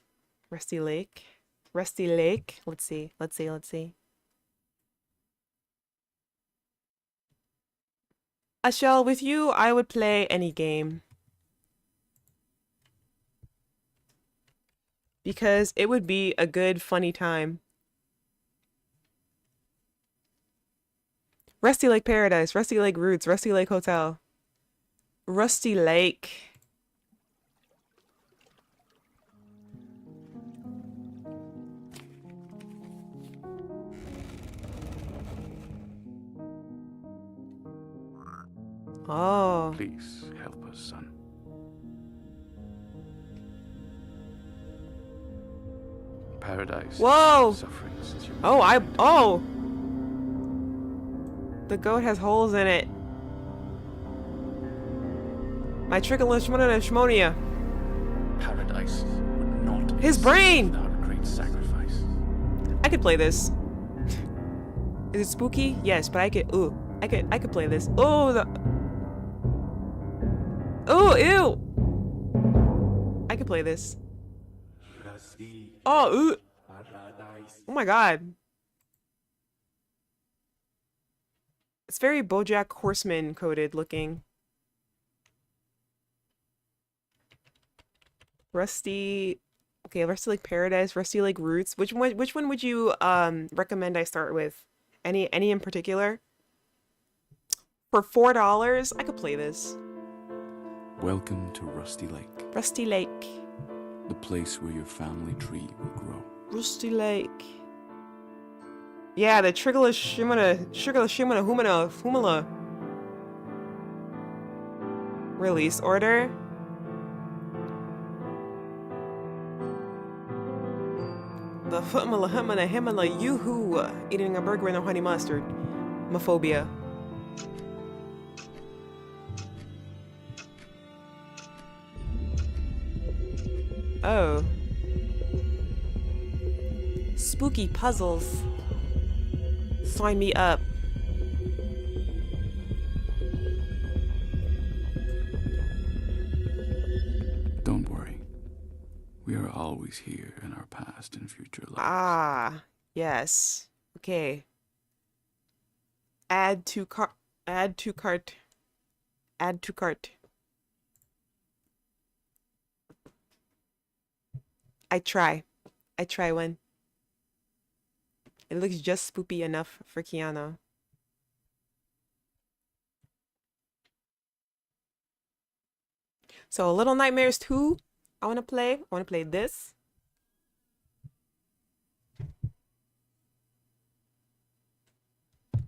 Rusty Lake. Let's see. Ashell, with you, I would play any game. Because it would be a good, funny time. Rusty Lake Paradise, Rusty Lake Roots, Rusty Lake Hotel. Rusty Lake. Oh. Please help us, son. Paradise. Whoa! Suffering since you Oh, the goat has holes in it. My tricholoshmonia. Paradise would not His exist brain! without great sacrifice. I could play this. Is it spooky? Yes, but I could I could play this. Oh, ew! I could play this. Oh, oh my god. It's very BoJack Horseman coded looking. Rusty. Okay, Rusty Lake Paradise, Rusty Lake Roots. Which one would you recommend I start with? Any in particular? For $4, I could play this. Welcome to Rusty Lake, Rusty Lake. the place where your family tree will grow. Rusty Lake. Yeah, the Trigala Shimana Humala. Release order. The Futmala Humana Himala Yoo-hoo. Eating a burger in a honey mustard. Mophobia. Oh. Spooky puzzles. Sign me up. Don't worry. We are always here in our past and future lives. Ah, yes. Okay. Add to cart. Add to cart. Add to cart. I try one. It looks just spoopy enough for kiANNa. So Little Nightmares 2, I want to play. I want to play this.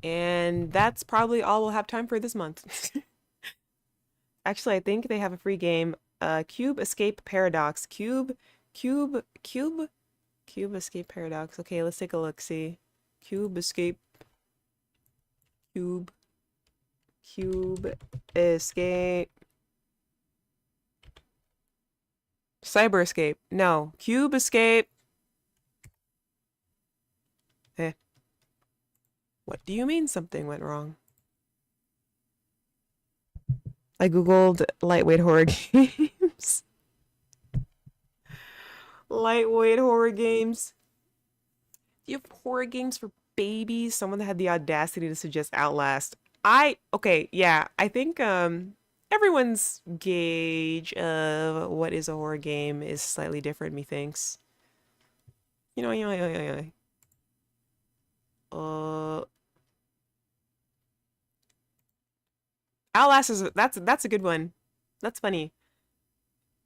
And that's probably all we'll have time for this month. Actually, I think they have a free game. Cube Escape Paradox. Cube Escape Paradox. Okay, let's take a look. See. Cube Escape. Cube Escape. Cyber Escape. No. Cube Escape. Eh. What do you mean something went wrong? I googled lightweight horror games. Lightweight horror games. Do you have horror games for babies? Someone that had the audacity to suggest Outlast. Okay, yeah. I think everyone's gauge of what is a horror game is slightly different, methinks. Outlast is that's a good one. That's funny.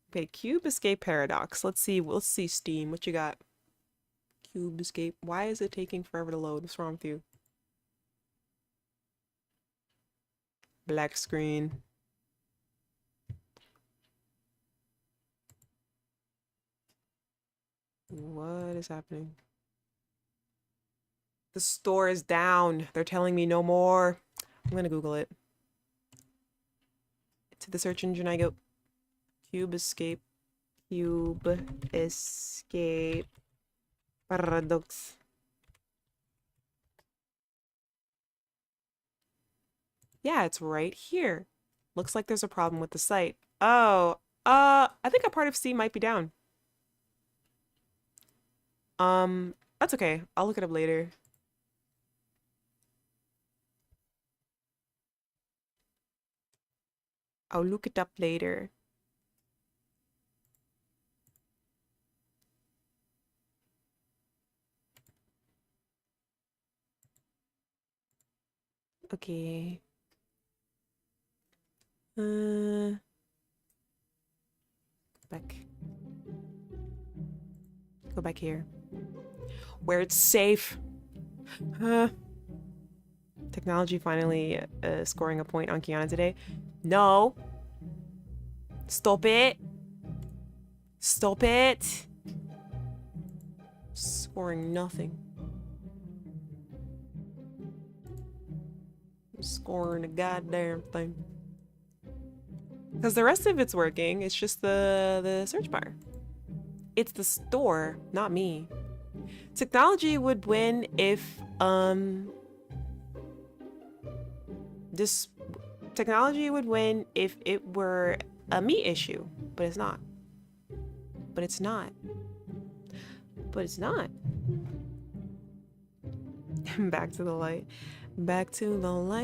Okay, Cube Escape Paradox. Let's see Steam. What you got? Cube Escape. Why is it taking forever to load? What's wrong with you? Black screen. What is happening? The store is down. They're telling me no more. I'm gonna Google it. To the search engine I go. Cube Escape. Cube Escape Paradox. Yeah, it's right here. Looks like there's a problem with the site. Oh, I think a part of Steam might be down. That's okay. I'll look it up later. I'll look it up later. Okay. Go back here. Where it's safe. Technology finally scoring a point on kiANNa today. No. Stop it. Stop it. Scoring nothing. Scoring a goddamn thing. Because the rest of it's working. It's just the search bar. It's the store, not me. Technology would win if technology would win if it were a me issue, but it's not. But it's not. But it's not. Back to the light. Back to the light.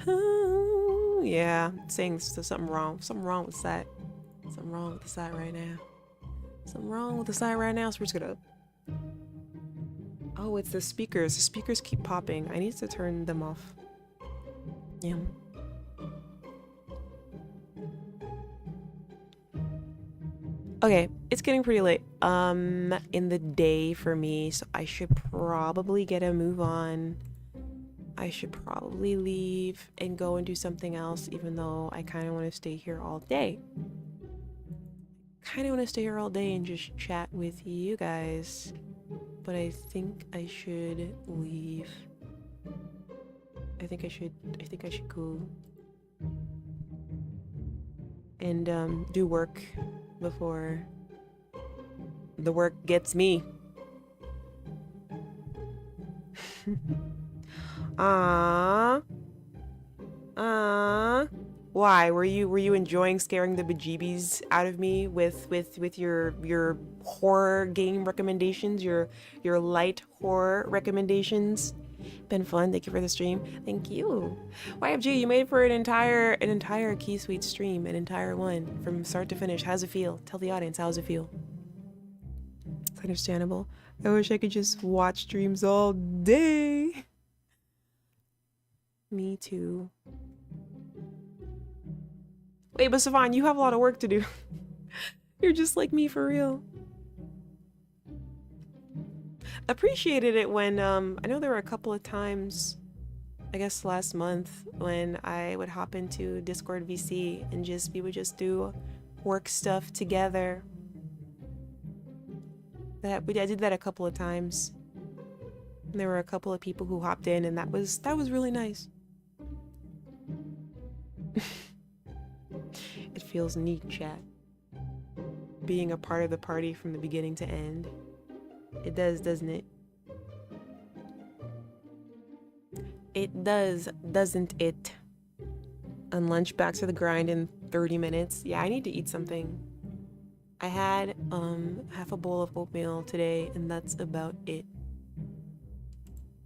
Oh, yeah, saying something wrong. Something wrong with the site. Something wrong with the site right now. Something wrong with the site right now, so we're just gonna... Oh, it's the speakers. The speakers keep popping. I need to turn them off. Yeah. Okay, it's getting pretty late in the day for me, so I should probably get a move on. I should probably leave and go and do something else, even though I kind of want to stay here all day. Kind of want to stay here all day and just chat with you guys, but I think I should leave. I think I should go and do work before the work gets me. Why were you enjoying scaring the bejeebies out of me with your horror game recommendations, your light horror recommendations? Been fun. Thank you for the stream. Thank you. YFG, you made for an entire Key Suite stream, an entire one from start to finish. How's it feel? Tell the audience, how's it feel? It's understandable. I wish I could just watch streams all day. Me too. Wait, but Savon, you have a lot of work to do. You're just like me for real. Appreciated it when I know there were a couple of times, I guess last month, when I would hop into Discord VC and we would just do work stuff together. I did that a couple of times. And there were a couple of people who hopped in, and that was really nice. It feels neat, chat. Being a part of the party from the beginning to end. It does, doesn't it? It does, doesn't it? On lunch, back to the grind in 30 minutes. Yeah, I need to eat something. I had half a bowl of oatmeal today, and that's about it.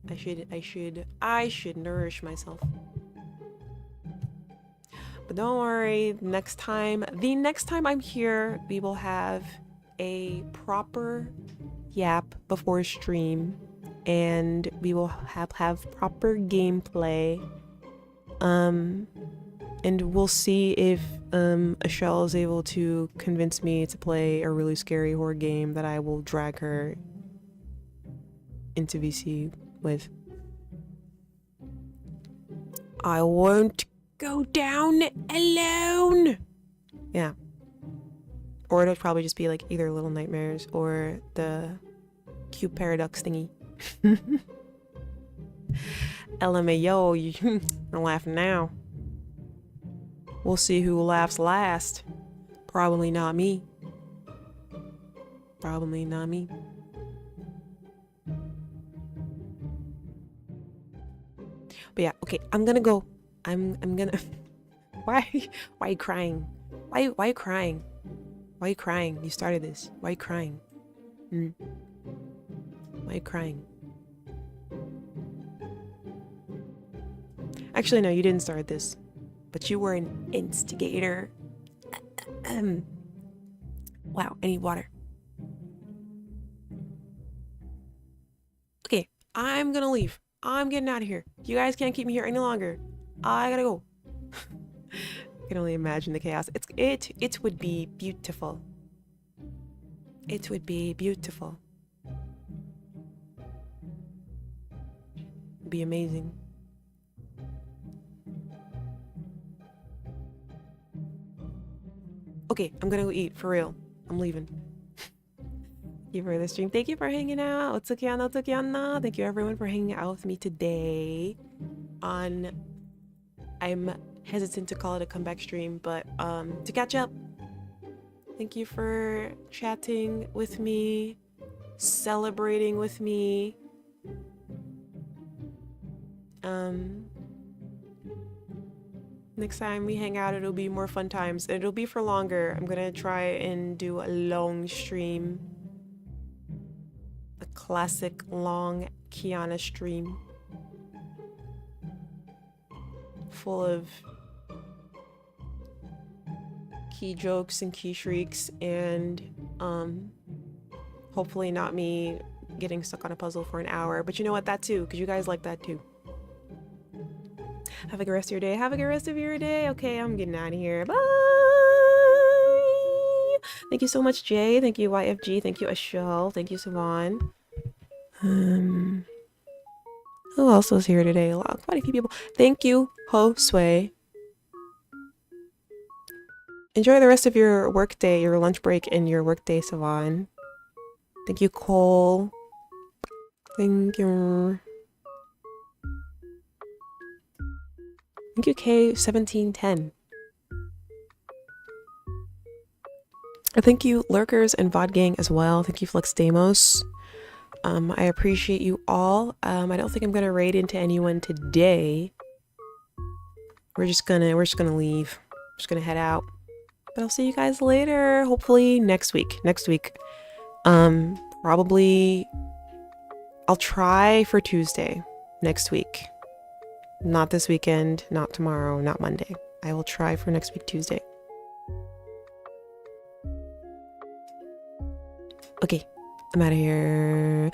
I should nourish myself. But don't worry, the next time I'm here, we will have a proper yap before stream, and we will have proper gameplay. And we'll see if Ashelle is able to convince me to play a really scary horror game that I will drag her into VC with. I won't go down alone. Yeah. Or it'll probably just be like either Little Nightmares or the Cube Paradox thingy. LMAO, you're laughing now. We'll see who laughs last. Probably not me. Probably not me. But yeah, okay, I'm gonna go. I'm gonna... Why are you crying? Why are you crying? Why are you crying? You started this. Why are you crying? Why are you crying? Actually, no, you didn't start this. But you were an instigator. Wow, I need water. Okay, I'm gonna leave. I'm getting out of here. You guys can't keep me here any longer. I gotta go. I can only imagine the chaos. It would be beautiful. It would be beautiful. It'd be amazing. Okay, I'm gonna go eat, for real. I'm leaving. Thank you for the stream. Thank you for hanging out. kiANNa. Thank you everyone for hanging out with me today on... I'm hesitant to call it a comeback stream, but to catch up. Thank you for chatting with me, celebrating with me. Next time we hang out, it'll be more fun times. It'll be for longer. I'm gonna try and do a long stream. A classic long kiANNa stream. Full of key jokes and key shrieks, and hopefully not me getting stuck on a puzzle for an hour. But you know what? That too, because you guys like that too. Have a good rest of your day. Have a good rest of your day. Okay, I'm getting out of here. Bye. Thank you so much, Jay. Thank you, YFG. Thank you, Ashel. Thank you, Savon. Who else was here today? Quite a few people. Thank you, Josue. Enjoy the rest of your work day, your lunch break, and your work day, Savon. Thank you, Cole. Thank you. Thank you, K1710. Thank you, Lurkers and VOD Gang as well. Thank you, Flex Demos. I appreciate you all. I don't think I'm gonna raid into anyone today. We're just gonna leave. Just gonna head out. But I'll see you guys later. Hopefully next week. Probably I'll try for Tuesday next week. Not this weekend, not tomorrow, not Monday. I will try for next week, Tuesday. Okay, I'm out of here.